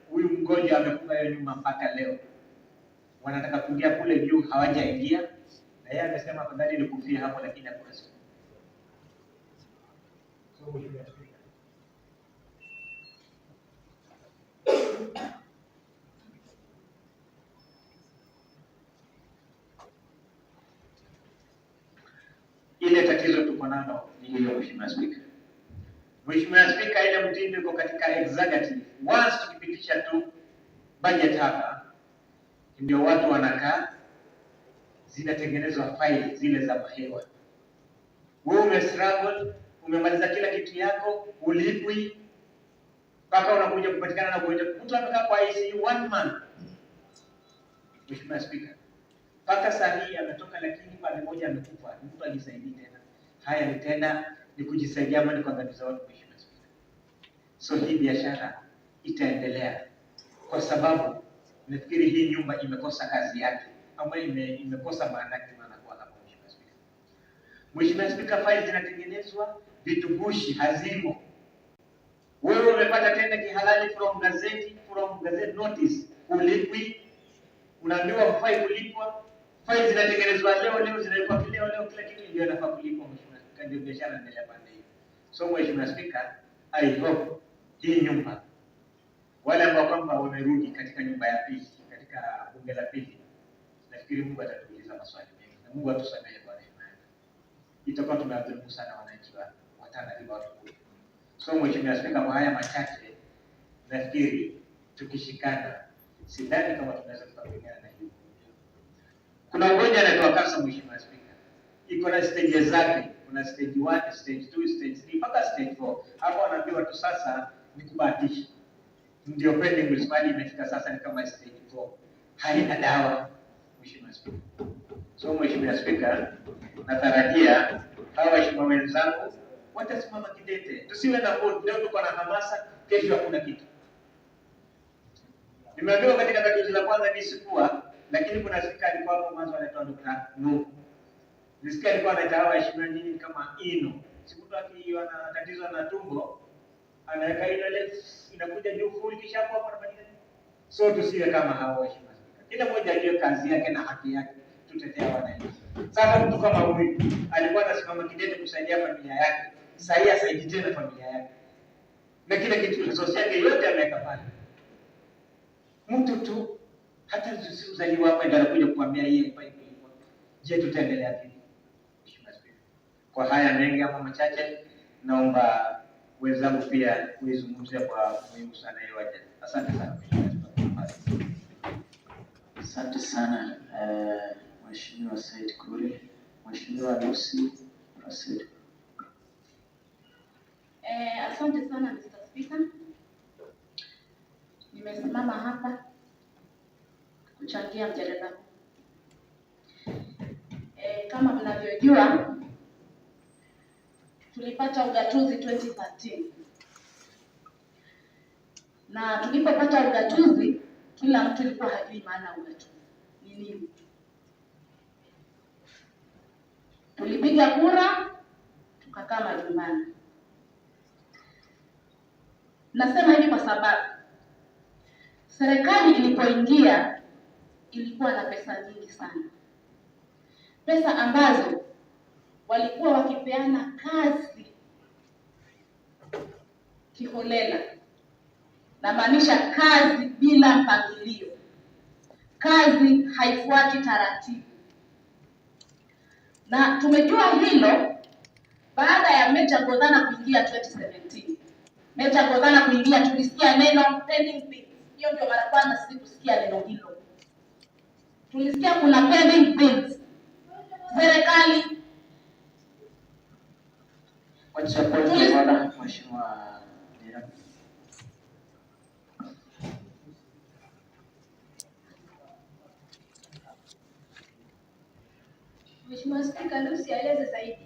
huyu mgonjwa amefunga hiyo nyumba mpaka leo. Wanataka kuingia kule juu, hawajaingia, na yeye amesema afadhali ni kufia hapo, lakini hakuna siku. Ile tatizo tuko nalo ni hiyo, Mheshimiwa Spika. Mheshimiwa Spika, ile mtindo iko katika executive. Once tukipitisha tu budget hapa, ndio watu wanakaa, zinatengenezwa file zile za mahewa. Wewe umestruggle, umemaliza kila kitu yako, ulipwi, mpaka unakuja kupatikana na kuja mtu amekaa kwa ICU 1 month. Mheshimiwa Spika, mpaka saa hii ametoka, lakini pale moja amekufa, mtu ajisaidii tena. Haya ni tena ni kujisaidia ama ni kuangamiza watu, Mheshimiwa Spika. So hii biashara itaendelea kwa sababu nafikiri hii nyumba imekosa kazi yake ama imekosa maana yake kwa hapa, Mheshimiwa Spika. Mheshimiwa Spika, files zinatengenezwa, vitu gushi hazimo. Wewe umepata tenda kihalali from gazette notice, ulipwi, unaambiwa hufai kulipwa. Files zinatengenezwa leo zinawekwa leo, kila kitu ndio inafaa kulipwa, Mheshimiwa Spika, ndio biashara inaendelea pande hiyo. So Mheshimiwa Spika, I hope hii nyumba, wale ambao kwamba wamerudi katika nyumba ya pili, katika bunge la pili, nafikiri Mungu atatuuliza maswali mengi, na Mungu atusamehe kwa neema yake. Itakuwa tumewadhulumu sana wananchi wa Tana watu. So Mheshimiwa Spika, kwa haya machache nafikiri tukishikana, sidhani kama tunaweza kukabiliana na hiyo. Kuna ugonjwa unaitwa kansa, Mheshimiwa Spika. Iko na stages zake, kuna stage 1, stage 2, stage 3 mpaka stage 4. Hapo wanaambiwa tu sasa ni kubahatisha. Ndio pending municipality imefika sasa ni kama stage 4. Haina dawa, Mheshimiwa Spika. So Mheshimiwa Spika, natarajia hawa waheshimiwa wenzangu watasimama kidete. Tusiwe na mood, leo tuko na hamasa, kesho hakuna kitu. Nimeambiwa katika tatizo la kwanza ni sikuwa, lakini kuna spika alikuwa hapo mwanzo anaitwa Dr. Nuhu. Nisikia alikuwa anaita waheshimiwa nyinyi kama ino. Siku akiwa na tatizo na tumbo, anaweka ile inakuja juu full kisha hapo anafanya. So tusiwe kama hao waheshimiwa. Kila mmoja ajue kazi yake na haki yake. kututetea wananchi. Sasa mtu kama huyu alikuwa anasimama kidete kusaidia familia yake, sasa hii asaidie tena familia yake, na kile kitu resource yake yote ameweka pale. Mtu tu hata uzaliwa hapa ndio anakuja kuambia yeye kwa hivyo. Je, tutaendelea vipi? Kwa haya mengi ama machache, naomba wenzangu pia kuizungumzia kwa muhimu sana hiyo waje. Asante sana. Asante sana Mheshimiwa Said Kure. Mheshimiwa Lucy Rasid. Asante sana Mr. Speaker. Nimesimama hapa kuchangia mjadala huu. Kama mnavyojua, tulipata ugatuzi 2013. Na tulipopata ugatuzi, kila mtu alikuwa hajui maana ugatuzi ni nini. Tulipiga kura, tukakaa majumbani. Nasema hivi kwa sababu serikali ilipoingia ilikuwa na pesa nyingi sana. Pesa ambazo walikuwa wakipeana kazi kiholela. Na maanisha kazi bila mpangilio. Kazi haifuati taratibu. Na tumejua hilo baada ya Meja Godana kuingia 2017. Meja Godana kuingia, tulisikia neno pending bills. Hiyo ndio mara kwanza sisi kusikia neno hilo. Tulisikia kuna pending bills. Serikali Mheshimiwa Dira. Mheshimiwa Spika, Lucy aeleze zaidi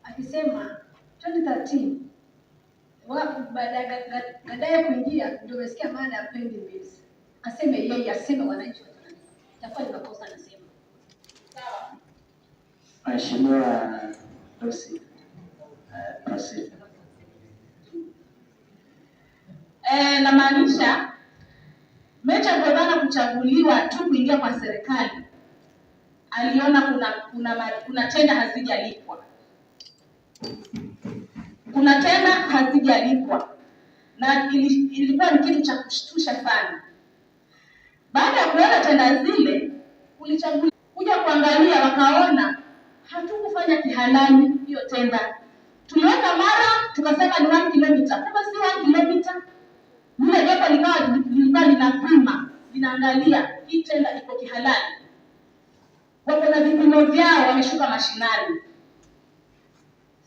akisema 2013 baadaye kuingia ndio umesikia maana ya pending bills. Aseme yeye, aseme wananchi wa Tana. Itakuwa ni makosa anasema. Sawa. Mheshimiwa Lucy Rasid. Na maanisha Meja Godana kuchaguliwa tu kuingia kwa serikali, aliona kuna tenda hazijalipwa. Kuna tenda hazijalipwa. Na ilikuwa ni kitu cha kushtusha sana. Baada ya kuona tenda zile, kulichaguliwa kuja kuangalia, wakaona hatukufanya kihalali hiyo tenda. Tuliweka mara tukasema ni 1 kilomita. Kama si 1 kilomita, lile jopo lilikuwa linapima, linaangalia hii tenda iko kihalali. Wako na vipimo vyao, wameshuka mashinani.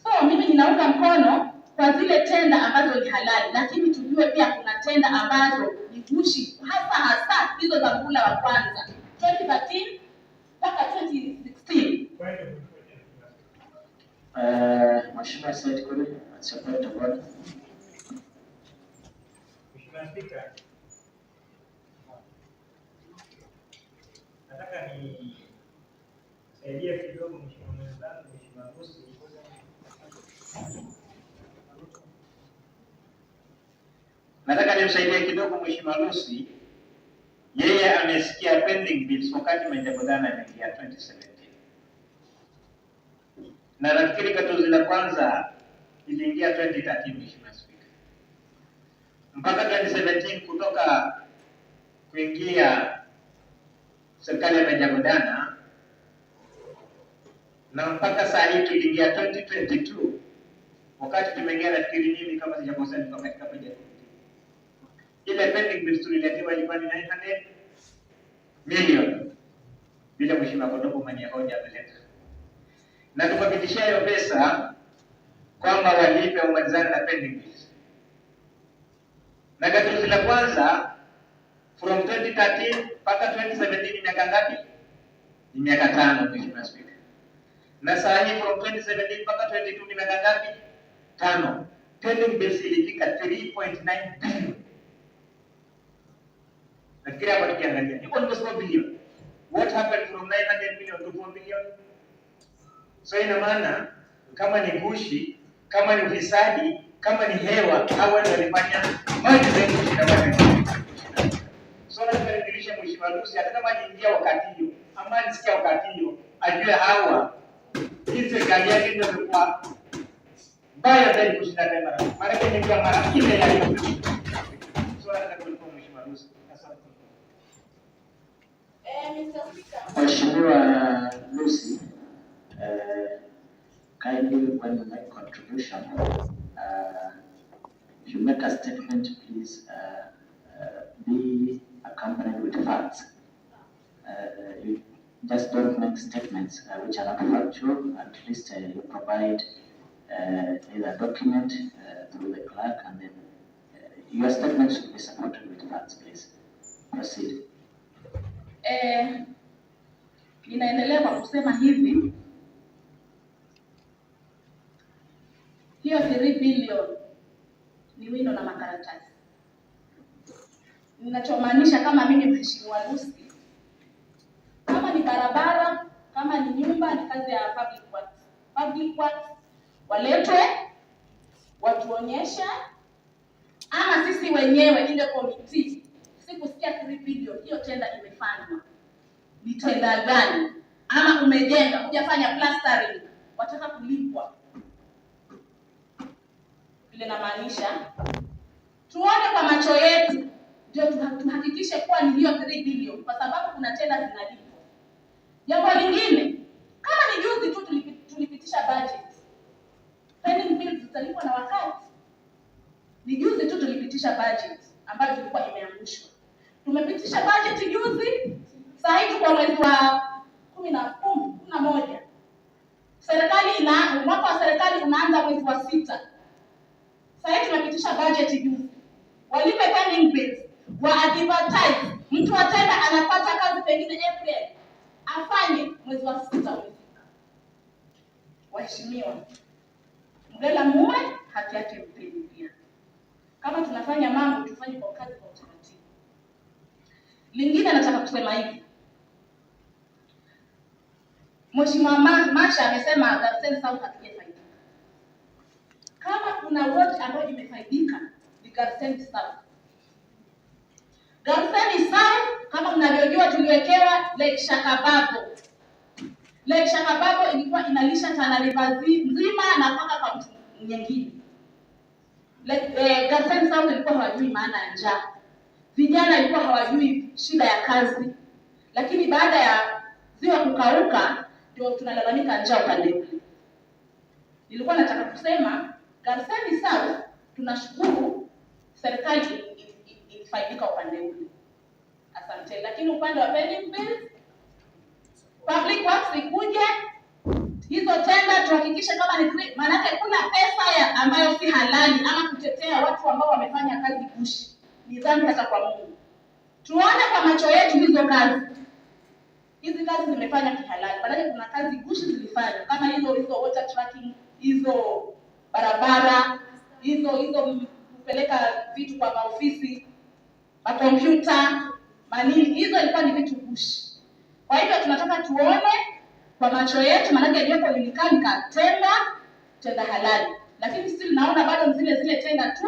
So mimi ninaunga mkono kwa zile tenda ambazo ni halali, lakini tujue pia kuna tenda ambazo ni gushi, hasa hizo za muhula wa kwanza 2013 mpaka 2016. Mheshimiwa Said Kure, support of order. Mheshimiwa Spika, nataka nisaidie kidogo mheshimiwa mwenzangu, Mheshimiwa Lucy. Nataka nimsaidie kidogo Mheshimiwa Lucy. Yeye amesikia pending bills wakati Meja Godana ameingia 2017. Na nafikiri gatuzi la kwanza iliingia 2013 Mheshimiwa Spika. Mpaka 2017 kutoka kuingia serikali ya Meja Godana na mpaka saa hii tuliingia 2022 wakati tumeingia, nafikiri mimi kama sijakosea niko katika budget. Ile pending bills tuliletewa ilikuwa ni 900 million. Bila Mheshimiwa Kodogo mwenye hoja ameleta. Na tukapitishia hiyo pesa kwamba walipe umalizane na pending bills. Na gatuzi la kwanza from 2013 mpaka 2017 miaka ngapi? Ni miaka 5 Mheshimiwa Speaker. Na saa hii from 2017 mpaka 2022 ni miaka ngapi? 5. Pending bills ilifika 3.9 billion. Nafikiri hapa tukiangalia ni 1.4 billion. What happened from 900 million to 4 billion? So ina maana kama ni gushi, kama ni ufisadi, kama ni hewa, hawa ndio walifanya maji zaidi kushinda wale. So lazima nidilishe Mheshimiwa Lucy, hata kama aliingia wakati hiyo ambaye sikia ukatio ajue hawa hii serikali yake ndio imekuwa mbaya zaidi kushinda tena. Mara nyingi ni kwa mara ile ya hiyo. Sio hata kulikuwa mheshimiwa Lucy. Asante. Mheshimiwa Lucy, kindly when you make contribution, if you make a statement, please be accompanied with facts. You just don't make statements which are not factual. At least you provide either a document through the clerk, and then your statement should be supported with facts. Please proceed. Ninaendelea kwa kusema hivi, hiyo 3 billion ni wino na makaratasi. Ninachomaanisha kama mimi Mheshimiwa Lucy, kama ni barabara, kama ni nyumba, ni kazi ya public works. Public works waletwe, watuonyesha, ama sisi wenyewe ile committee, sikusikia 3 billion, hiyo tenda imefanywa. Ni tenda gani? Ama umejenga, hujafanya plastering, wataka kulipwa. Vile namaanisha, tuone kwa macho yetu, ndio tuhakikishe kuwa ni hiyo 3 billion, kwa sababu kuna tenda zinalipwa. Jambo lingine, kama ni juzi tu tulipitisha budget, pending bills zitalipwa na wakati. Ni juzi tu tulipitisha budget ambayo ilikuwa imeangushwa. Tumepitisha budget juzi, sasa hivi kwa mwezi wa 11. Serikali mwaka wa serikali unaanza mwezi wa 6. Sasa hivi tumepitisha budget juzi. Walipe pending bills, wa advertise. Mtu atenda anapata kazi pengine April, afanye mwezi wa 6 umefika. Waheshimiwa, mgela muwe haki yake mpeni pia. Kama tunafanya mambo tufanye kwa kazi kwa utaratibu. Lingine nataka kusema hivi. Mheshimiwa Masha amesema Garsen South hatujafaidika. Kama kuna ward ambayo imefaidika ni Garsen South. Garsen South kama mnavyojua tuliwekewa Lake Shakababo. Lake Shakababo ilikuwa inalisha TANARIVER nzima na mpaka kaunti nyingine. Garsen South ilikuwa hawajui maana ya njaa. Vijana ilikuwa hawajui shida ya kazi. Lakini baada ya ziwa kukauka ndio tunalalamika njaa upande ule. Nilikuwa nataka kusema Garsen South tunashukuru serikali ilifaidika upande ule. Asante. Lakini upande wa pending bills, public works ikuje, hizo tenda tuhakikishe kama ni maana yake kuna pesa ambayo si halali ama kutetea watu ambao wamefanya kazi gushi. Ni dhambi hata kwa Mungu. Tuone kwa macho yetu hizo kazi. Hizi kazi zimefanya kihalali. Baadaye kuna kazi gushi zilifanya kama hizo water tracking, hizo barabara, hizo kupeleka vitu kwa maofisi, makompyuta, manini, hizo ilikuwa ni vitu gushi. Kwa hivyo tunataka tuone kwa macho yetu, maana yake jopo lilikaa tenda halali. Lakini sisi tunaona bado zile tenda tu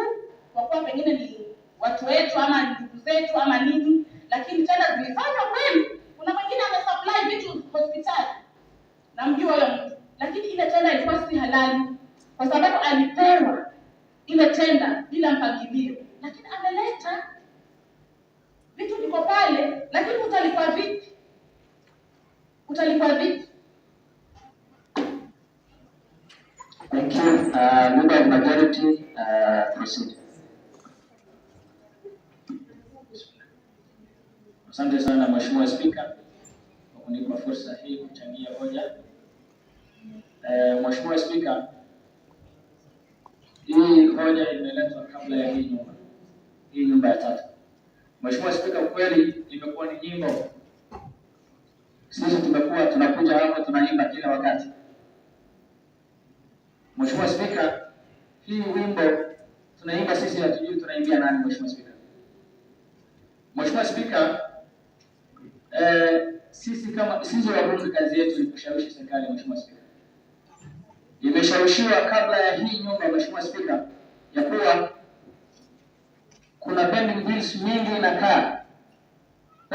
kwa kuwa pengine ni watu wetu ama ndugu zetu ama nini, lakini tenda zilifanywa kweli. Kuna mwingine amesupply vitu hospitali. Namjua huyo mtu. Lakini ile tenda ilikuwa si halali kwa sababu alipewa ile tenda bila mpangilio. Lakini ameleta vitu viko pale, lakini utalipwa vipi? Thank you. Member of majority, proceed. Asante sana Mheshimiwa Spika kwa kunipa fursa hii kuchangia hoja. Mheshimiwa Spika, hii hoja imeletwa kabla ya hii nyumba ya tatu. Mheshimiwa Spika, kweli imekuwa ni nyimbo. Sisi tunakuja hapa tunaimba kila wakati. Mheshimiwa Spika, hii wimbo tunaimba sisi hatujui tunaimbia nani Mheshimiwa Spika. Mheshimiwa Spika, sisi wabunge kazi yetu ni kushawishi serikali Mheshimiwa Spika. Imeshawishiwa kabla ya hii nyumba Mheshimiwa Spika ya kuwa kuna pending bills mingi inakaa.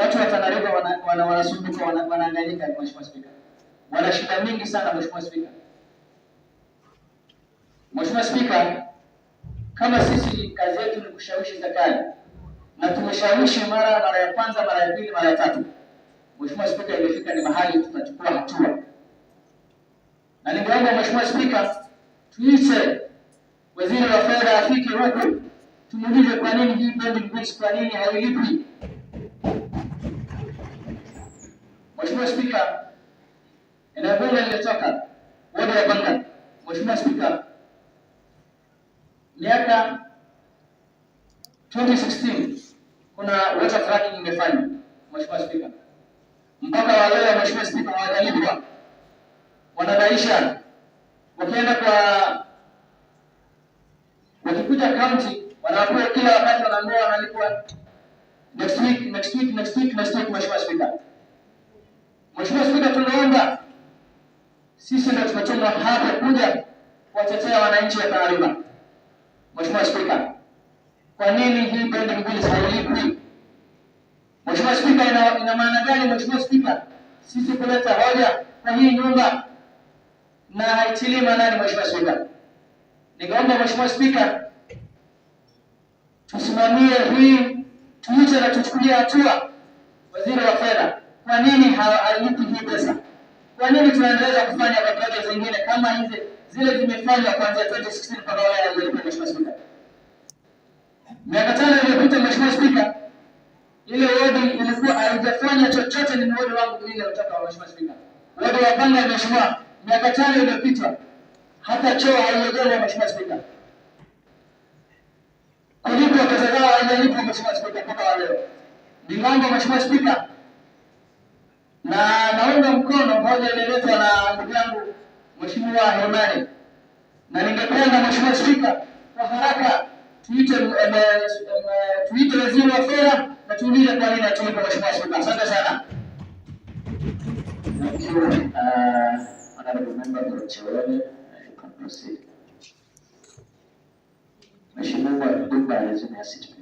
watu wa TANARIVER wanasumbuka, wanahangaika. Mheshimiwa Spika, wana shida mingi sana. Mheshimiwa Spika, Mheshimiwa Spika, kama sisi kazi yetu ni kushawishi serikali na tumeshawishi mara ya kwanza, mara ya pili, mara ya tatu. Mheshimiwa Spika, imefika ni mahali tutachukua hatua, na ningeomba Mheshimiwa Spika, tuite waziri wa fedha afike huku tumuulize kwa nini hii pending bills, kwa nini hailipi. Mheshimiwa Spika, eneo bunge lilitoka wodi ya Banga. Mheshimiwa Spika, miaka 2016 kuna water fracking imefanywa. Mheshimiwa Spika, mpaka wa leo Mheshimiwa Spika hawajalipwa, wanadaisha. Wakienda wakikuja county wanapewa kila wakati, wanaambiwa wanalipwa next week. Mheshimiwa Spika, Mheshimiwa Spika, tunaomba sisi ndio tumetumwa hapa kuja kuwatetea wananchi wa TANARIVER. Mheshimiwa Spika, kwa nini hii pending bills hailipwi? Mheshimiwa Spika, ina maana gani Mheshimiwa Spika sisi kuleta hoja kwa hii nyumba na haitilii maanani? Mheshimiwa Spika, ningeomba Mheshimiwa Spika tusimamie hii, tuite na tuchukulie hatua waziri wa fedha. Kwa nini hailipi hii pesa? Kwa nini tunaendelea kufanya project zingine kama hizi zile zimefanywa kuanzia 2016 mpaka leo haijalipa? Mheshimiwa Spika, miaka 5 iliyopita Mheshimiwa Spika, ile wodi ilikuwa haijafanya chochote. Ni wodi wangu mimi nilitoka. Mheshimiwa Spika, wodi wa Banga Mheshimiwa, miaka 5 iliyopita hata choo haijajengwa. Mheshimiwa Spika, kulipwa pesa zao haijalipa. Mheshimiwa Spika, mpaka leo. Ningeomba Mheshimiwa Spika, na naunga mkono hoja iliyoletwa na ndugu yangu Mheshimiwa Hemani, na ningependa Mheshimiwa Spika kwa haraka tuite waziri wa fedha na tuulize kwa nini hatulipo. Mheshimiwa Spika, asante sana. Thank you. Honorable member for Chewele, you can proceed. Mheshimiwa Dumba, resume your seat, please.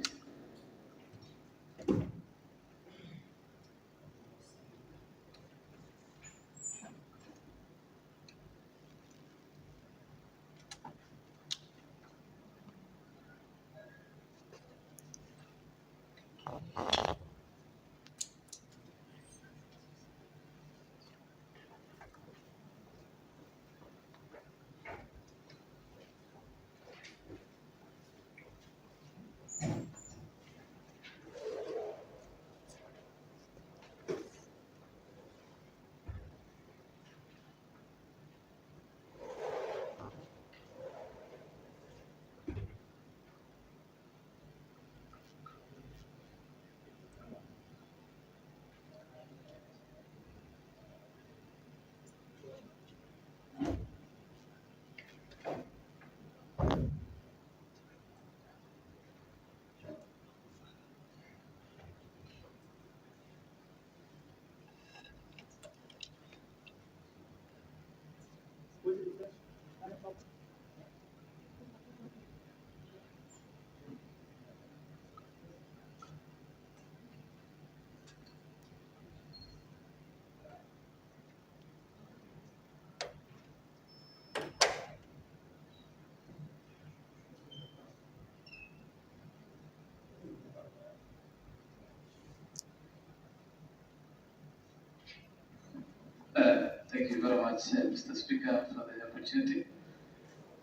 Thank you very much, Mr. Speaker, for the opportunity.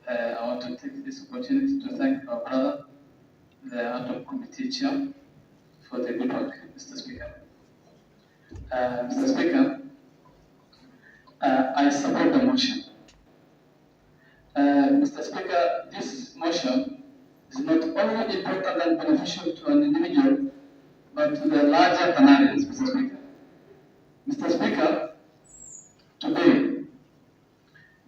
I want to take this opportunity to thank our brother, the Ad hoc Committee Chair, for the good work, Mr. Speaker. Mr. Speaker, I support the motion. Mr. Speaker, this motion is not only important and beneficial to an individual, but to the larger TANARIVER, Mr. Speaker. Mr. Speaker, today,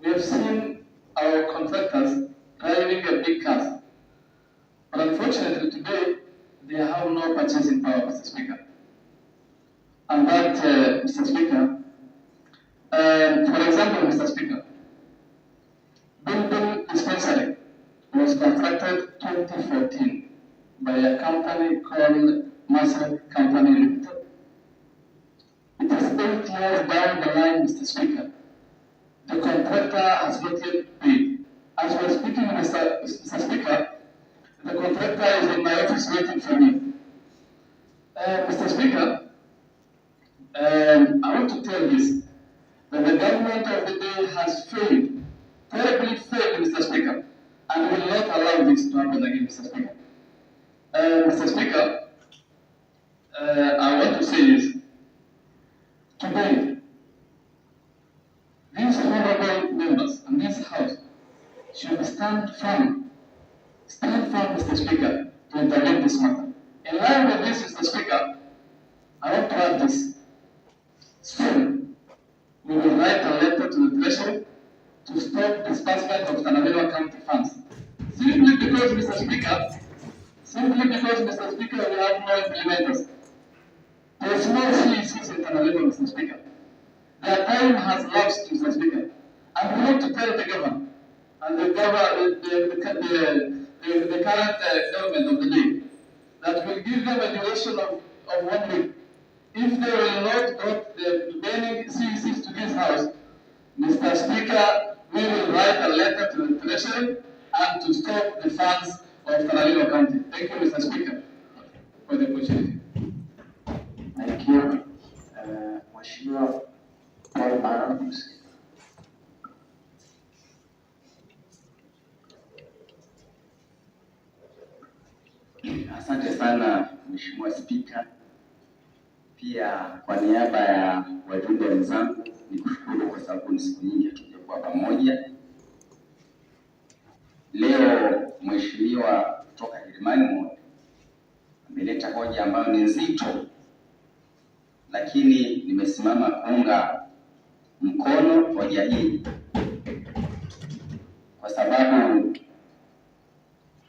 we have seen our contractors driving a big car, but unfortunately today, they have no purchasing power, Mr. Speaker. And that, Mr. Speaker, for example, Mr. Speaker, building dispensary was contracted 2014 by a company called Master Company Limited. 8 years down the line, Mr. Speaker, the contractor has not yet paid. As we're speaking, Mr. Speaker, the contractor is in my office waiting for me. Mr. Speaker, I want to tell this, that the government of the day has failed, terribly failed, Mr. Speaker, and will not allow this to happen again, Mr. Speaker. Mr. Speaker, I want to say this. Today, these honorable members and this House should stand firm, Mr. Speaker, to intervene this matter. In line with this, Mr. Speaker, I want to add this. Soon, we will write a letter to the Treasury to stop disbursement of TANARIVER County funds. Simply because, Mr. Speaker, we have no implementers. There is no CECs in TANARIVER, Mr. Speaker. Their time has lapsed, Mr. Speaker. And we want to tell the government and the current government of the day that will give them a duration of 1 week. If they will not got the remaining CECs to this House, Mr. Speaker, we will write a letter to the Treasury and to stop the funds of TANARIVER County. Thank you, Mr. Speaker, for the opportunity. Thank you. Mheshimiwa Paul Barnes. Asante sana Mheshimiwa Spika. Pia kwa niaba ya wajumbe wenzangu nikushukuru kwa sababu ni siku nyingi hatujakuwa pamoja. Leo Mheshimiwa kutoka Kilimani ameleta hoja ambayo ni nzito, lakini nimesimama kuunga mkono hoja hii kwa sababu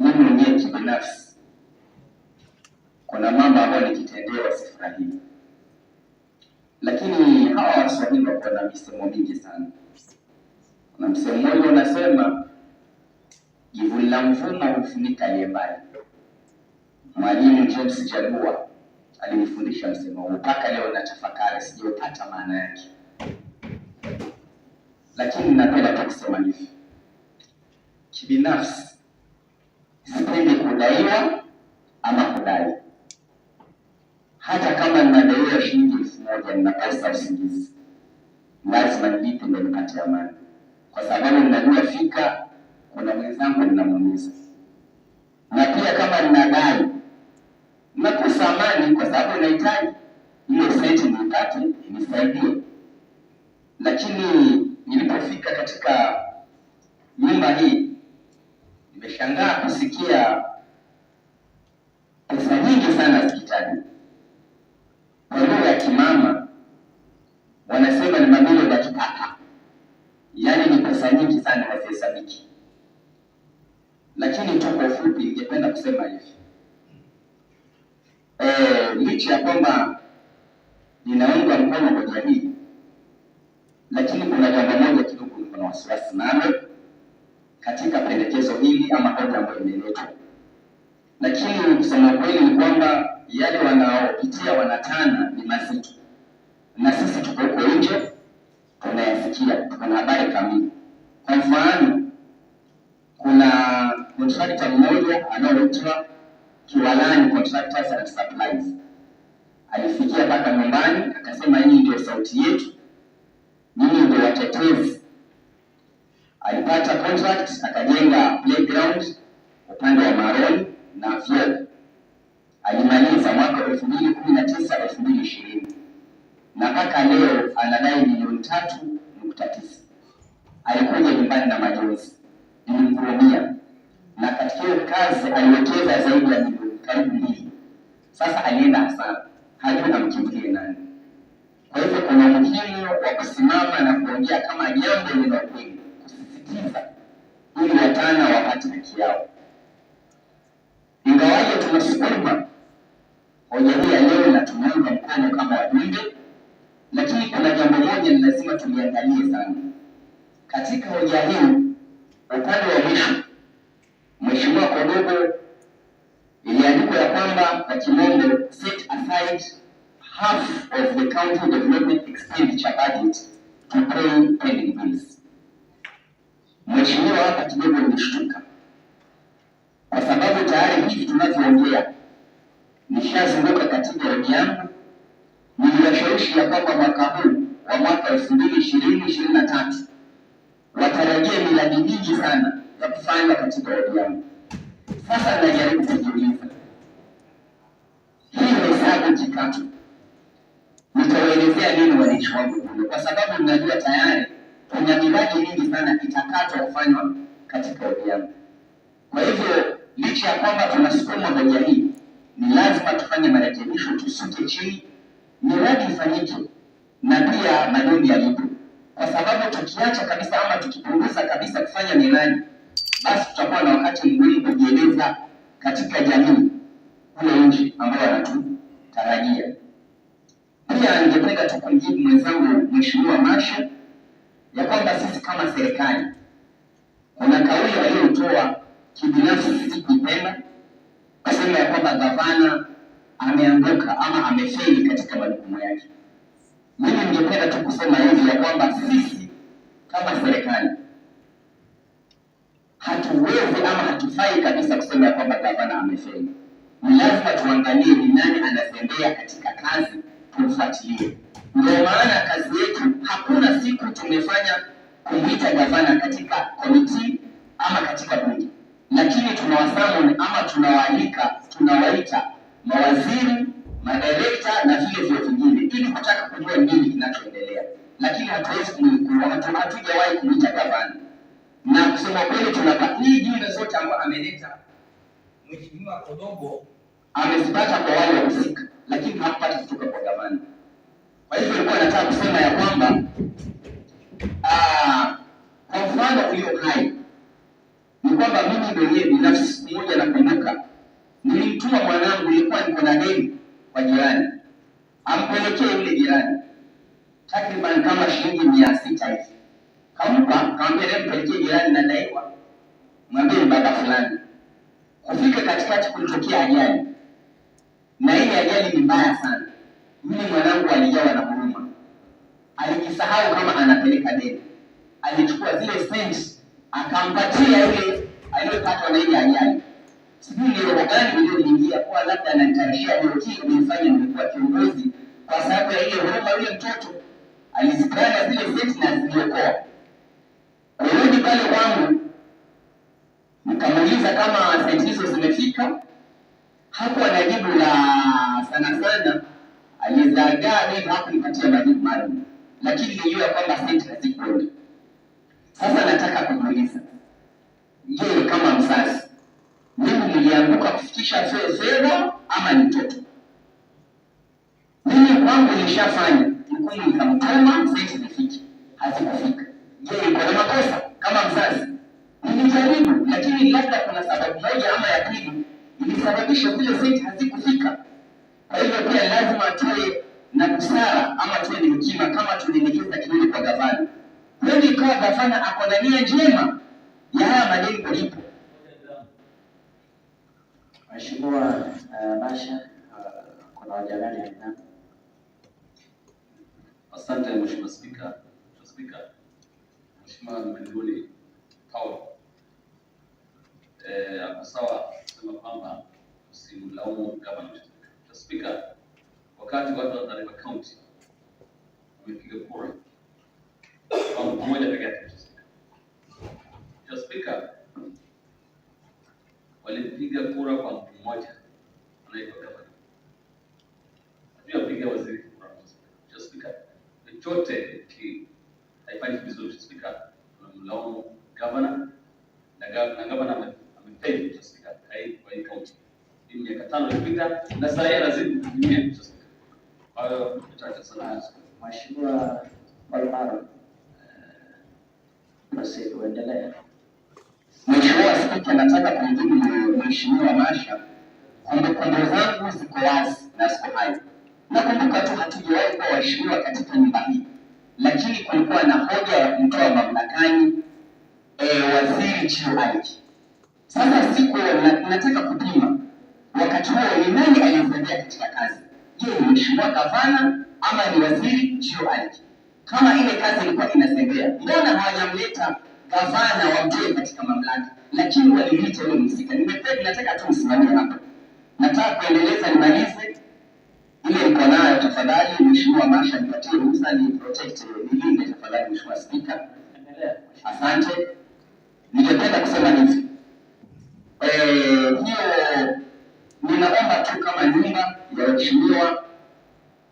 mimi mwenyewe kibinafsi kuna mambo ambayo nikitendewa sifurahii. Lakini hawa Waswahili wako na misemo mingi sana. Kuna msemo mmoja unasema jivu la mvuma hufunika aliye mbali. Mwalimu James Jalua alinifundisha msemo huu, mpaka leo natafakari, sijapata maana yake. Lakini napenda tu kusema hivi. Kibinafsi sipendi kudaiwa ama kudai. Hata kama ninadaiwa shilingi 1000 nina pesa usingizi, lazima nilipe ndio nipate amani, kwa sababu ninajua fika kuna mwenzangu ninamuumiza. Na pia kama ninadai nakosa amani, kwa sababu nahitaji hiyo senti nipate inisaidie. Lakini nilipofika katika nyumba hii nimeshangaa kusikia pesa nyingi sana zikitajwa. Kwa lugha ya kimama wanasema ni mamilioni ya kipata, yaani ni pesa nyingi sana hazihesabiki. Lakini tu kwa ufupi ningependa kusema hivi, licha ya kwamba ninaunga mkono hoja hii, lakini kuna jambo moja kidogo niko na wasiwasi nalo katika pendekezo hili ama hoja ambayo imeletwa. Lakini kusema kweli ni kwamba yale wanaopitia wanatana ni mazito, na sisi tuko huko nje tunayasikia, tuko na habari kamili. Kwa mfano, kuna contractor mmoja anaoitwa Kiwalani Contractors and Supplies alifikia mpaka nyumbani akasema, hii ndio sauti yetu, nyinyi ndio watetezi. Alipata contract akajenga playground upande wa Maroni na vyoo. Alimaliza mwaka 2019 2020, na mpaka leo anadai milioni 3.9. Alikuja nyumbani na majonzi, nilimhurumia, na katika hiyo kazi aliwekeza zaidi ya milioni karibu 2. Sasa alienda hasara, hajui amkimbilie nani. Kwa hivyo kuna umuhimu wa kusimama na kuongea kama jambo lina ukweli, kusisitiza ili Watana wapate haki yao. Ingawaje tunasukuma hoja hii ya leo na tumeunga mkono kama wajumbe, lakini kuna jambo moja ni lazima tuliangalie sana katika hoja hii. Upande wa mwisho, Mheshimiwa Kodogo, iliandikwa ya kwamba kwa kimombo set aside half of the county development expenditure budget to pay pending bills. Mheshimiwa, hapa kidogo nilishtuka kwa sababu tayari hivi tunavyoongea nishazunguka katika wodi yangu, niliwashawishi ya kwamba mwaka huu wa mwaka 2020-2023 watarajia miradi mingi sana ya kufanywa katika wodi yangu. Sasa najaribu kujiuliza, hii hesabu kikatu nitawaelezea nini wananchi wangu kule, kwa sababu mnajua tayari kuna miradi mingi sana itakatwa kufanywa katika wodi yangu. Kwa hivyo licha ya kwamba tunasukuma hoja hii, ni lazima tufanye marekebisho, tusuke chini, miradi ifanyike na pia madeni yalipo, kwa sababu tukiacha kabisa ama tukipunguza kabisa kufanya miradi, basi tutakuwa na wakati mgumu kujieleza katika jamii kule nje ambao wanatutarajia. Pia ningependa tu kumjibu mwenzangu Mheshimiwa Masha ya kwamba sisi kama serikali kuna kauli waliotoa kibinafsi sikupenda kusema ya kwamba gavana ameanguka ama amefeli katika majukumu yake. Mimi ningependa tu kusema hivi ya kwamba sisi kama serikali hatuwezi ama hatufai kabisa kusema ya kwamba gavana amefeli. Ni lazima tuangalie ni nani anazembea katika kazi, tumfuatilie. Ndio maana kazi yetu, hakuna siku tumefanya kumwita gavana katika komiti ama katika bunge, lakini tunawasamon ama tunawaita mawaziri, madirekta na vile vile vingine ili kutaka kujua nini kinachoendelea, lakini hatujawahi kumwita gavana. Na kusema kweli tunapatini jumbe zote ambazo ameleta Mheshimiwa Kodogo amezipata kwa wale wahusika, lakini hakupata kutoka kwa gavana. Kwa hivyo nilikuwa nataka kusema ya kwamba kwa mfano ulio hai ni kwamba mimi mwenyewe binafsi siku moja nakumbuka nilimtuma mwanangu, ilikuwa niko na deni kwa jirani, ampelekee yule jirani takriban kama shilingi 600 hivi. Kaambia leo mpelekee jirani na daiwa, mwambie baba fulani. Kufika katikati kulitokea ajali, na ile ajali ni mbaya sana. Yule mwanangu alijawa na huruma, alijisahau kama anapeleka deni, alichukua zile cents akampatia yule aliyepatwa na ile ajali. Sijui ni roho gani iliyoniingia kwa labda ananitarishia leo hii nilifanya nilikuwa kiongozi, kwa sababu ya ile huruma. Yule mtoto alizikana zile cents na ziliokoa. Kurudi pale kwangu nikamuuliza kama cents hizo zimefika, hakuwa na jibu la sana, alizagaa mimi hakunipatia majibu maalum, lakini nilijua kwamba cents hazikwenda. Sasa nataka kumuuliza, je, kama mzazi mimi nilianguka kufikisha fedha ama ni mtoto? Mimi kwangu nilishafanya jukumu, nikamtuma cents zifike, hazikufika. Je, iko na makosa kama mzazi? Nilijaribu, lakini labda kuna sababu moja ama ya pili ilisababisha zile cents hazikufika. Kwa hivyo pia lazima tuwe na busara ama tuwe na hekima kama tunaelekeza kidogo kwa gavana. Kwani ikawa gavana ako na nia njema ya haya madeni kulipo. Mheshimiwa Masha, kuna hoja gani? Asante Mheshimiwa Spika. Mheshimiwa Mbinguni Paul, hapo sawa kusema kwamba usimlaumu gavana. Spika, wakati watu wa Tana County wamepiga kura kwa mtu mmoja pekee yake, Spika, walipiga kura kwa mtu mmoja anaitwa gavana. Hatujapiga waziri kura. Spika, chochote haifanyi vizuri. Spika, tunamlaumu gavana na gavana amefeli. Spika, kwa hii county ni miaka 5 ilipita na sasa yeye lazima kutumia. Hayo tutaacha sana. Mheshimiwa Balmaro, basi kuendelea. Mheshimiwa Spika, nataka kumjibu Mheshimiwa Masha. Kumbukumbu zangu ziko wazi na ziko hai. Nakumbuka tu hatujawahi kuwa waheshimiwa katika nyumba hii, lakini kulikuwa na hoja ya kumtoa mamlakani waziri cheo aje. Sasa siku nataka kupima wakati huo ni nani aliyezembea katika kazi. je, ni mheshimiwa gavana ama ni waziri geoardhi? Kama ile kazi ilikuwa inasembea, mbona hawajamleta gavana wamtoe katika mamlaka, lakini walimleta yule mhusika? Nataka tu msimamie hapa, nataka kuendeleza, nimalize ile niko nayo. Tafadhali Mheshimiwa Masha, nipatie ruhusa ni protect nilinde tafadhali, Mheshimiwa Spika. Asante. Ningependa kusema hivi, hiyo ninaomba tu kama nyumba ya waheshimiwa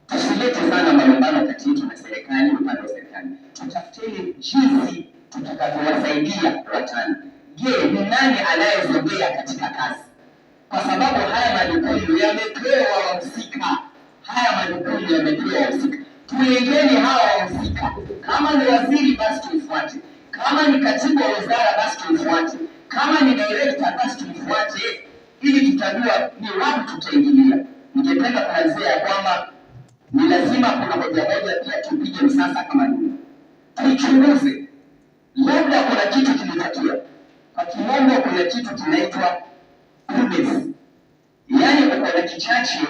tusilete sana malumbano kati yetu na serikali, upande wa serikali. Tutafuteni jinsi tutakavyowasaidia Watana. Je, ni nani anayezembea katika kazi? Kwa sababu haya majukumu yamepewa wahusika. Haya majukumu yamepewa wahusika. Tuengeni hawa wahusika. Kama ni waziri basi tumfuate. Kama ni katibu wa wizara basi tumfuate. Kama ni director basi tumfuate, ili tutajua ni wapi tutaingilia. Ningependa kuanzia ya kwamba ni lazima kuna hoja moja pia tupige msasa kama nini. Tuchunguze. Labda kuna kitu kilitokea. Kwa kimombo kuna kitu kinaitwa prudence. Yaani uko na kichache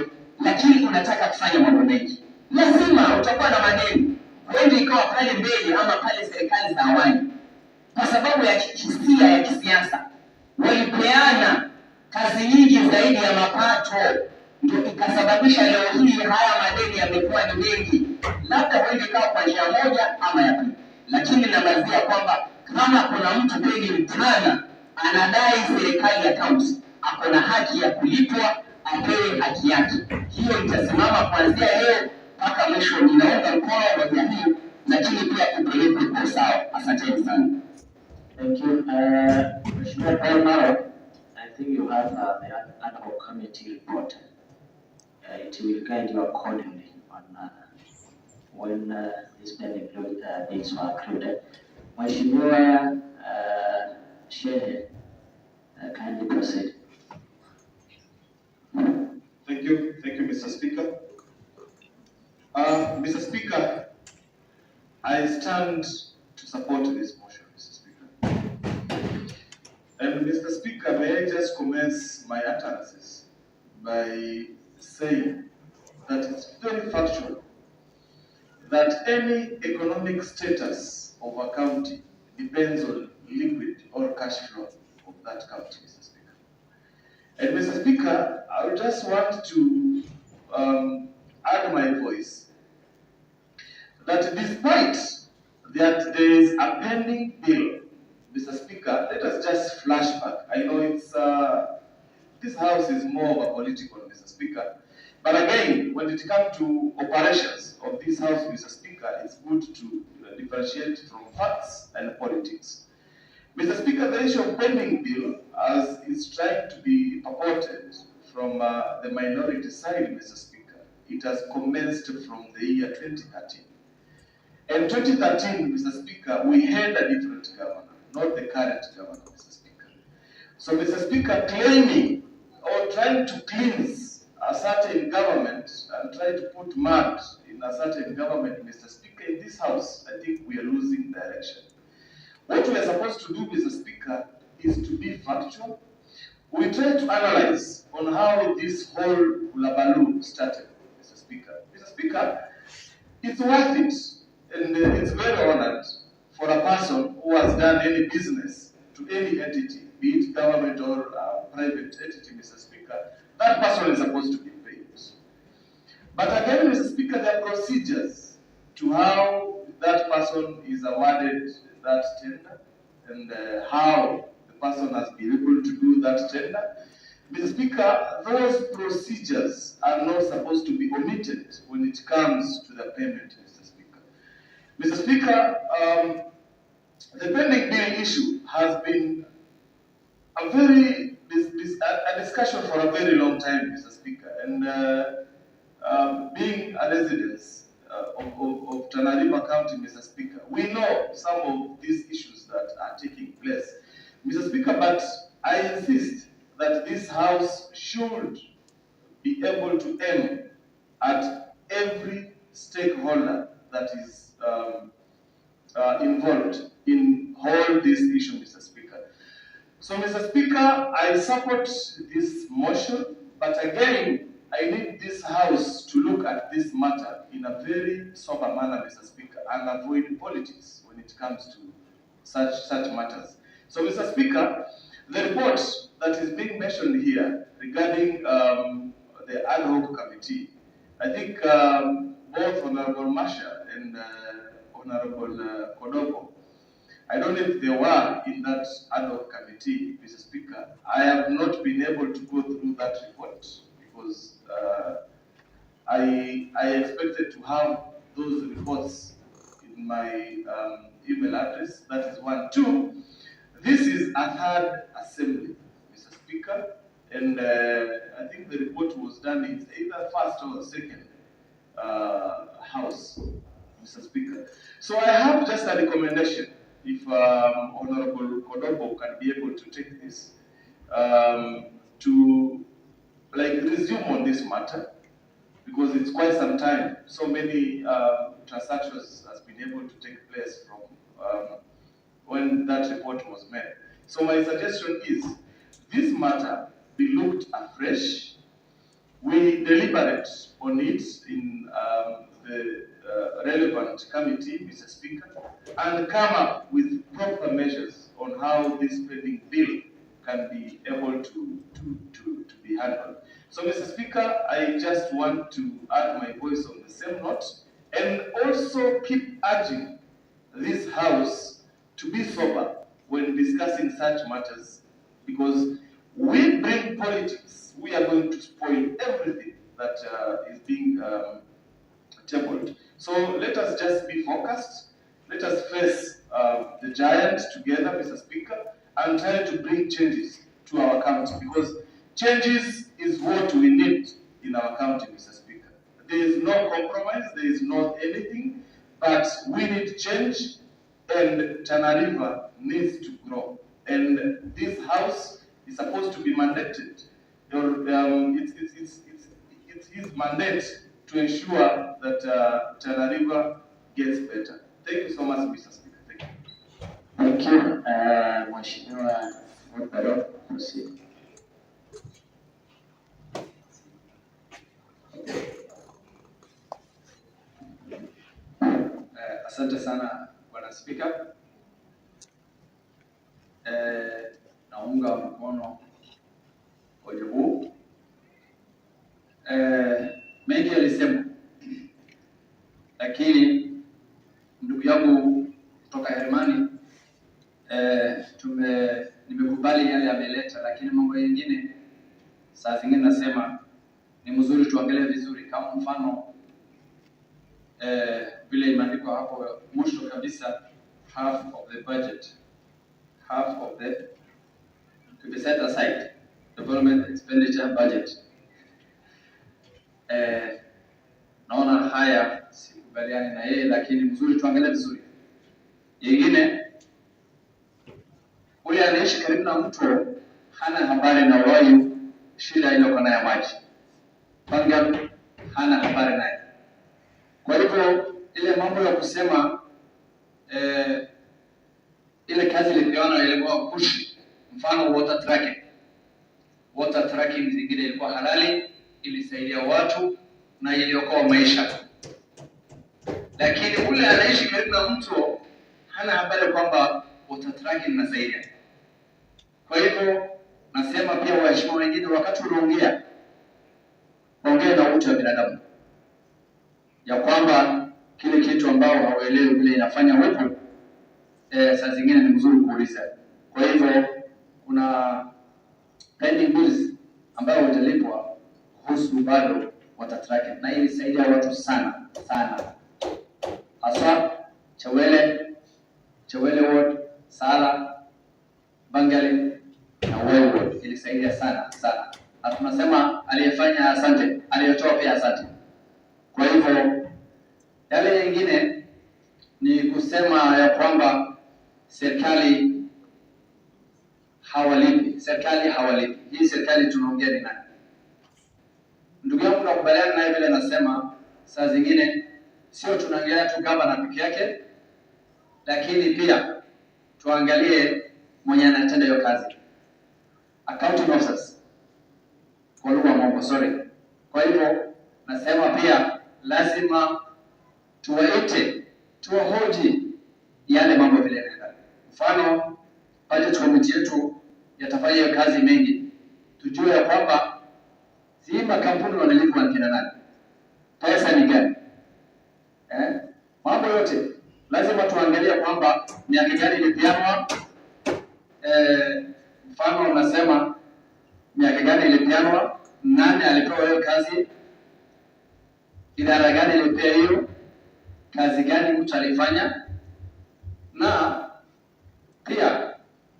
lakini unataka kufanya mambo mengi. Lazima utakuwa na maneno. Wende ikawa pale mbele ama pale serikali za awali. Kwa sababu ya hisia ya kisiasa. Walipeana kazi nyingi zaidi ya mapato, ndio ikasababisha leo hii haya madeni yamekuwa ni mengi. Labda wende ikawa kwa njia moja ama ya pili. Lakini namalizia kwamba kama kuna mtu kweli mtana anadai serikali ya kaunti, ako na haki ya kulipwa, apewe haki yake. Hiyo itasimama kuanzia leo mpaka mwisho. Ninaunga mkono hoja hii, lakini pia tupelekwe kwa sawa. Asanteni sana. Thank you. Mheshimiwa Tana, I think you have the ad hoc committee report. It will guide you accordingly on when these pending bills were included. Mheshimiwa Shehe, kindly proceed. Thank you, Mr. Speaker. Mr. Speaker, I stand to support this motion, Mr. Speaker. And Mr. Speaker, may I just commence my utterances by saying that it's very factual that any economic status of a county depends on liquid or cash flow of that county, Mr. Speaker. And Mr. Speaker, I would just want to add my voice that despite that there is a pending bill, Mr. Speaker, let us just flash back. I know it's this house is more of a political, Mr. Speaker, but again, when it comes to operations of this house, Mr. Speaker, it's good to differentiate from facts and politics. Mr. Speaker, the issue of pending bill, as is trying to be purported from the minority side, Mr. Speaker, it has commenced from the year 2013. In 2013, Mr. Speaker, we had a different governor, not the current governor, Mr. Speaker. So, Mr. Speaker, claiming or trying to cleanse a certain government and try to put mud in a certain government, Mr. Speaker, in this house, I think we are losing direction. What we are supposed to do, Mr. Speaker, is to be factual. We try to analyze on how this whole hullabaloo started, Mr. Speaker. Mr. Speaker, it's worth it, and it's very honored for a person who has done any business to any entity, be it government or private entity, Mr. Speaker. That person is supposed to be paid. But again, Mr. Speaker, there are procedures to how that person is awarded that tender and how the person has been able to do that tender. Mr. Speaker, those procedures are not supposed to be omitted when it comes to the payment, Mr. Speaker. Mr. Speaker, the pending bill issue has been a discussion for a very long time, Mr. Speaker, and being a resident of TANARIVER County, Mr. Speaker, we know some of these issues that are taking place, Mr. Speaker, but I insist that this House should be able to aim at every stakeholder that is involved in all this issue, Mr. Speaker. So, Mr. Speaker, I support this motion, but again, I need this House to look at this matter in a very sober manner, Mr. Speaker, and avoid politics when it comes to such matters. So, Mr. Speaker, the report that is being mentioned here regarding the ad hoc committee, I think both Honorable Masha and Honorable Kodopo, I don't know if they were in that ad hoc committee, Mr. Speaker. I have not been able to go through that report because I expected to have those reports in my email address. That is one. Two, this is a third assembly, Mr. Speaker, and I think the report was done in either first or second House, Mr. Speaker. So I have just a recommendation, if Honorable Kodobo can be able to take this, to resume on this matter, because it's quite some time. So many transactions has been able to take place from when that report was made. So my suggestion is, this matter be looked afresh. We deliberate on it in the relevant committee, Mr. Speaker, and come up with proper measures on how this pending bill can be able to be handled. So, Mr. Speaker, I just want to add my voice on the same note, and also keep urging this House to be sober when discussing such matters, because we bring politics, we are going to spoil everything that is being tabled. So let us just be focused. Let us face the giant together, Mr. Speaker, and try to bring changes to our county, because changes is what we need in our county, Mr. Speaker. There is no compromise, there is not anything, but we need change, and Tana River needs to grow. And this House is supposed to be mandated. It's his mandate to ensure that Tana River gets better. Thank you so much, Mr. Speaker. Thank you. Thank you. Mheshimiwa Mutaro, proceed. Asante sana Bwana Spika. Naunga mkono hoja huu. Mengi alisema, lakini ndugu yangu kutoka Hermani nimekubali yale ameleta, lakini mambo mengine saa zingine nasema ni mzuri tuangalie vizuri, kama mfano vile imeandikwa hapo mwisho kabisa, half of the budget, half of the to be set aside development expenditure budget. Naona haya sikubaliani na yeye, lakini mzuri tuangalie vizuri. Yengine, ule anaishi karibu na mto hana habari na wayu shida ile kona ya maji, Panga hana habari naye. Kwa hivyo ile mambo ya kusema ile kazi ilipeana ilikuwa push, mfano water tracking zingine ilikuwa halali, ilisaidia watu na iliokoa maisha, lakini ule anaishi karibu na mto hana habari kwamba water tracking inasaidia. Kwa hivyo nasema pia waheshimiwa wengine, wakati unaongea ongea na utu wa binadamu, ya kwamba kile kitu ambao hauelewi vile inafanya huko, saa zingine ni mzuri kuuliza. Kwa hivyo kuna pending bills ambayo hujalipwa kuhusu bado water tracking, na hii saidia watu sana sana, hasa Chawele ward, Sala, Bangali na Wewe ward ilisaidia sana sana, na tunasema aliyefanya asante, aliyotoa pia asante. Kwa hivyo yale mengine ni kusema ya kwamba serikali hawalipi. Hii serikali tunaongea ni nani? Ndugu yangu, nakubaliana naye vile nasema, saa zingine sio tunaangalia tu gavana peke yake, lakini pia tuangalie mwenye anatenda hiyo kazi. Accounting officers, kwa lugha ya Mungu, Kwa hivyo nasema pia lazima tuwaite, tuwahoji yale mambo vile yanaenda. Mfano, budget committee yetu yatafanya kazi mengi, tujue ya kwamba si makampuni wanalipwa na kina nani, pesa ni gani, mambo yote lazima tuangalie kwamba miaka gani ilipeanwa. Mfano unasema miaka gani ilipeanwa, nani alipewa hiyo kazi, idara gani ilipea hiyo kazi, gani mtu alifanya, na pia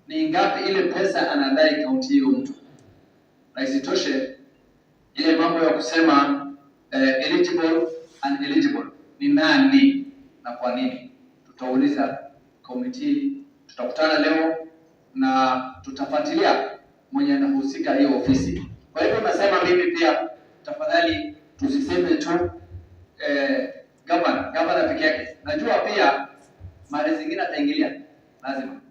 ni ngapi ile pesa anadai kaunti hiyo mtu. Na isitoshe ile mambo ya kusema eligible and eligible ni nani na kwa nini, tutauliza committee, tutakutana leo na tutafuatilia mwenye anahusika hiyo ofisi. Kwa hivyo nasema mimi pia, tafadhali tusiseme tu gavana peke yake. Najua pia mara zingine ataingilia, lazima,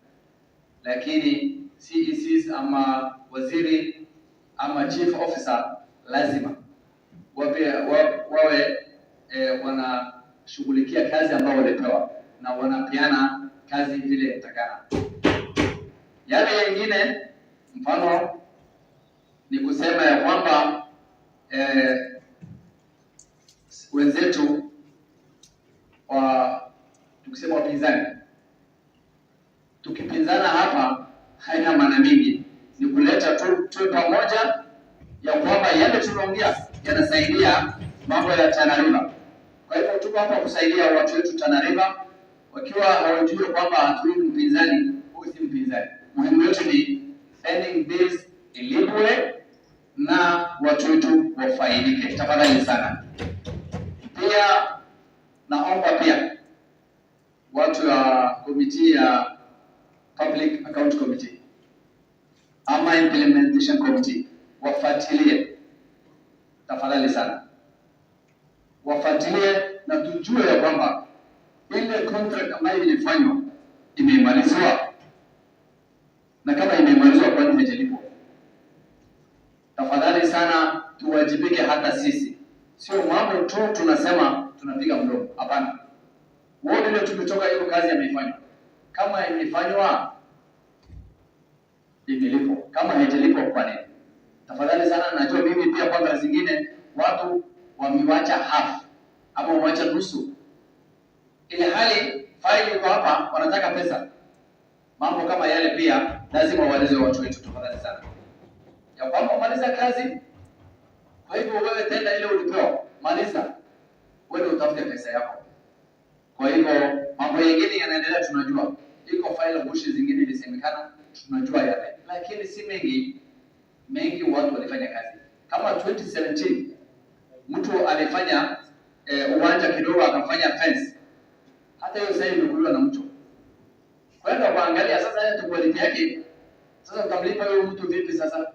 lakini CECs ama waziri ama chief officer lazima wawe wanashughulikia kazi ambayo walipewa na wanapeana kazi vile itakana. Yale yengine mfano ni kusema ya kwamba wenzetu tukisema wapinzani, tukipinzana hapa haina maana mingi, ni kuleta tu pamoja ya kwamba yale tunaongea yanasaidia mambo ya TANARIVER. Kwa hivyo tuko hapa kusaidia watu wetu TANARIVER, wakiwa hawajui kwamba hatui mpinzani, huyu si mpinzani. Muhimu yote ni sending bills ilipwe na watu wetu wafaidike. Tafadhali sana. Pia naomba pia watu wa committee ya Public Account Committee ama Implementation Committee wafuatilie, tafadhali sana, wafuatilie na tujue ya kwamba ile contract ambayo ilifanywa imemalizwa, na kama imemalizwa kwa nini haijalipwa. Tafadhali sana tuwajibike hata sisi, sio mambo tu tunasema tunapiga mdomo. Hapana, wote ndio tumetoka hiyo kazi imefanywa. Kama imefanywa imelipwa, kama haijalipwa kwa nini? Tafadhali sana. Najua mimi pia kwa kazi zingine watu wamewacha half ama wamewacha nusu, ile hali faili iko hapa, wanataka pesa. Mambo kama yale pia lazima waeleze watu wetu, tafadhali sana, ya kwamba maliza kazi. Kwa hivyo wewe tenda ile ulipewa, maliza, wewe utafute pesa yako. Kwa hivyo mambo mengine yanaendelea, tunajua iko file bushi zingine ilisemekana, tunajua yale, lakini si mengi watu walifanya kazi. Kama 2017 mtu alifanya uwanja kidogo akafanya fence, hata hiyo sasa imekuliwa na mtu. Kwenda kuangalia sasa haya quality yake, sasa utamlipa huyo mtu vipi? Sasa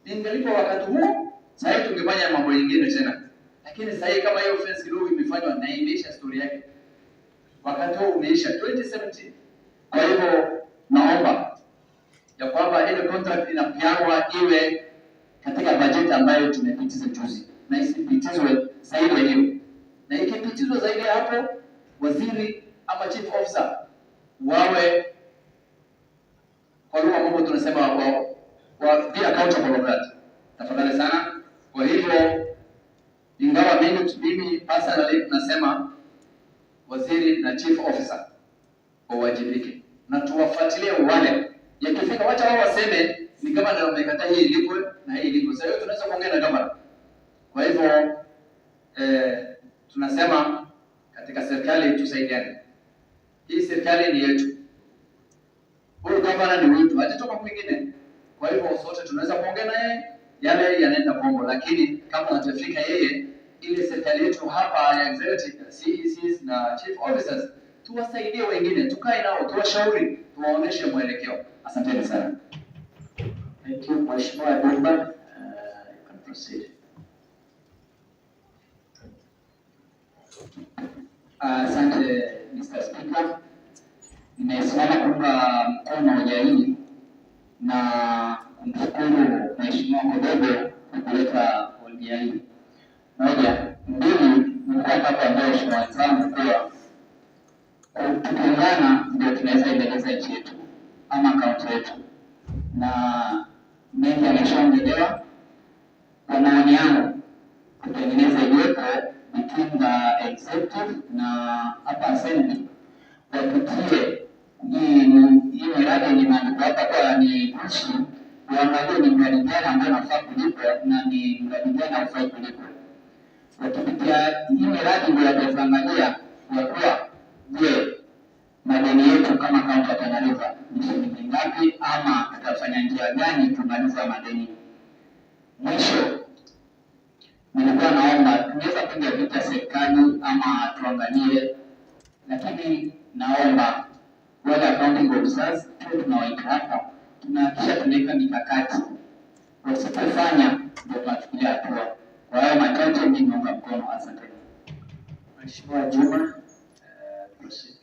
ingelipa wakati huo, sasa tungefanya mambo mengine tena. Lakini sasa kama hiyo fence kidogo imefanywa na imeisha, story yake wakati huo umeisha 2017. Kwa hivyo naomba ya kwamba ile contract inapeanwa iwe katika bajeti ambayo tumepitiza juzi, na isipitizwe zaidi ya hiyo, na ikipitizwa zaidi ya hapo, waziri ama chief officer wawe kwa lugha mambo tunasema wa be accountable of that. Tafadhali sana. Kwa hivyo ingawa mimi personally nasema waziri na chief officer wawajibike na tuwafuatilie wale, yakifika wacha wao waseme ni kama ndio wamekataa hii ilipwe na hii ilipwe. Sasa hiyo tunaweza kuongea na gavana. Kwa hivyo tunasema katika serikali tusaidiane. Hii serikali ni yetu, huyu gavana ni wetu, hajatoka kwingine. Kwa hivyo sote tunaweza kuongea na yeye, yale yanaenda Kongo, lakini kama hatafika yeye, ile serikali yetu hapa ya executive, CECs na chief officers, tuwasaidie wengine, tukae nao, tuwashauri, tuwaoneshe mwelekeo. Asanteni sana. Thank you, Mheshimiwa Dumba. You can proceed. Asante Mr. Speaker. Nimesimama kuunga mkono hoja hii na kumshukuru Mheshimiwa Kodogo kwa kuleta njia hii. Moja, mbili, nilikuwa nataka kuambia waheshimiwa wenzangu kuwa tukiungana ndio tunaweza endeleza nchi yetu ama kaunti yetu, na mengi yameshaongelewa. Kwa maoni yangu, tutengeneze jopo between the executive na upper assembly, wapitie hii miradi yenye imeandikwa hapa kwa ni kuhusu, waangalie ni mradi gani ambao unafaa kulipwa na ni mradi gani haufai kulipwa. Wakipitia hii miradi ndio wataangalia ya kuwa je, madeni yetu kama kaunti ya Tana River ni shilingi ngapi, ama tutafanya njia gani tumaliza madeni. Mwisho, nilikuwa naomba tunaweza kupiga vita serikali ama tuangalie, lakini naomba wale accounting officers tuwe tunawaita hapa, tunahakikisha tunaweka mikakati. Wasipofanya ndio tunachukulia hatua. Kwa hiyo machache mimi naunga mkono. Asante. Mheshimiwa Juma, proceed.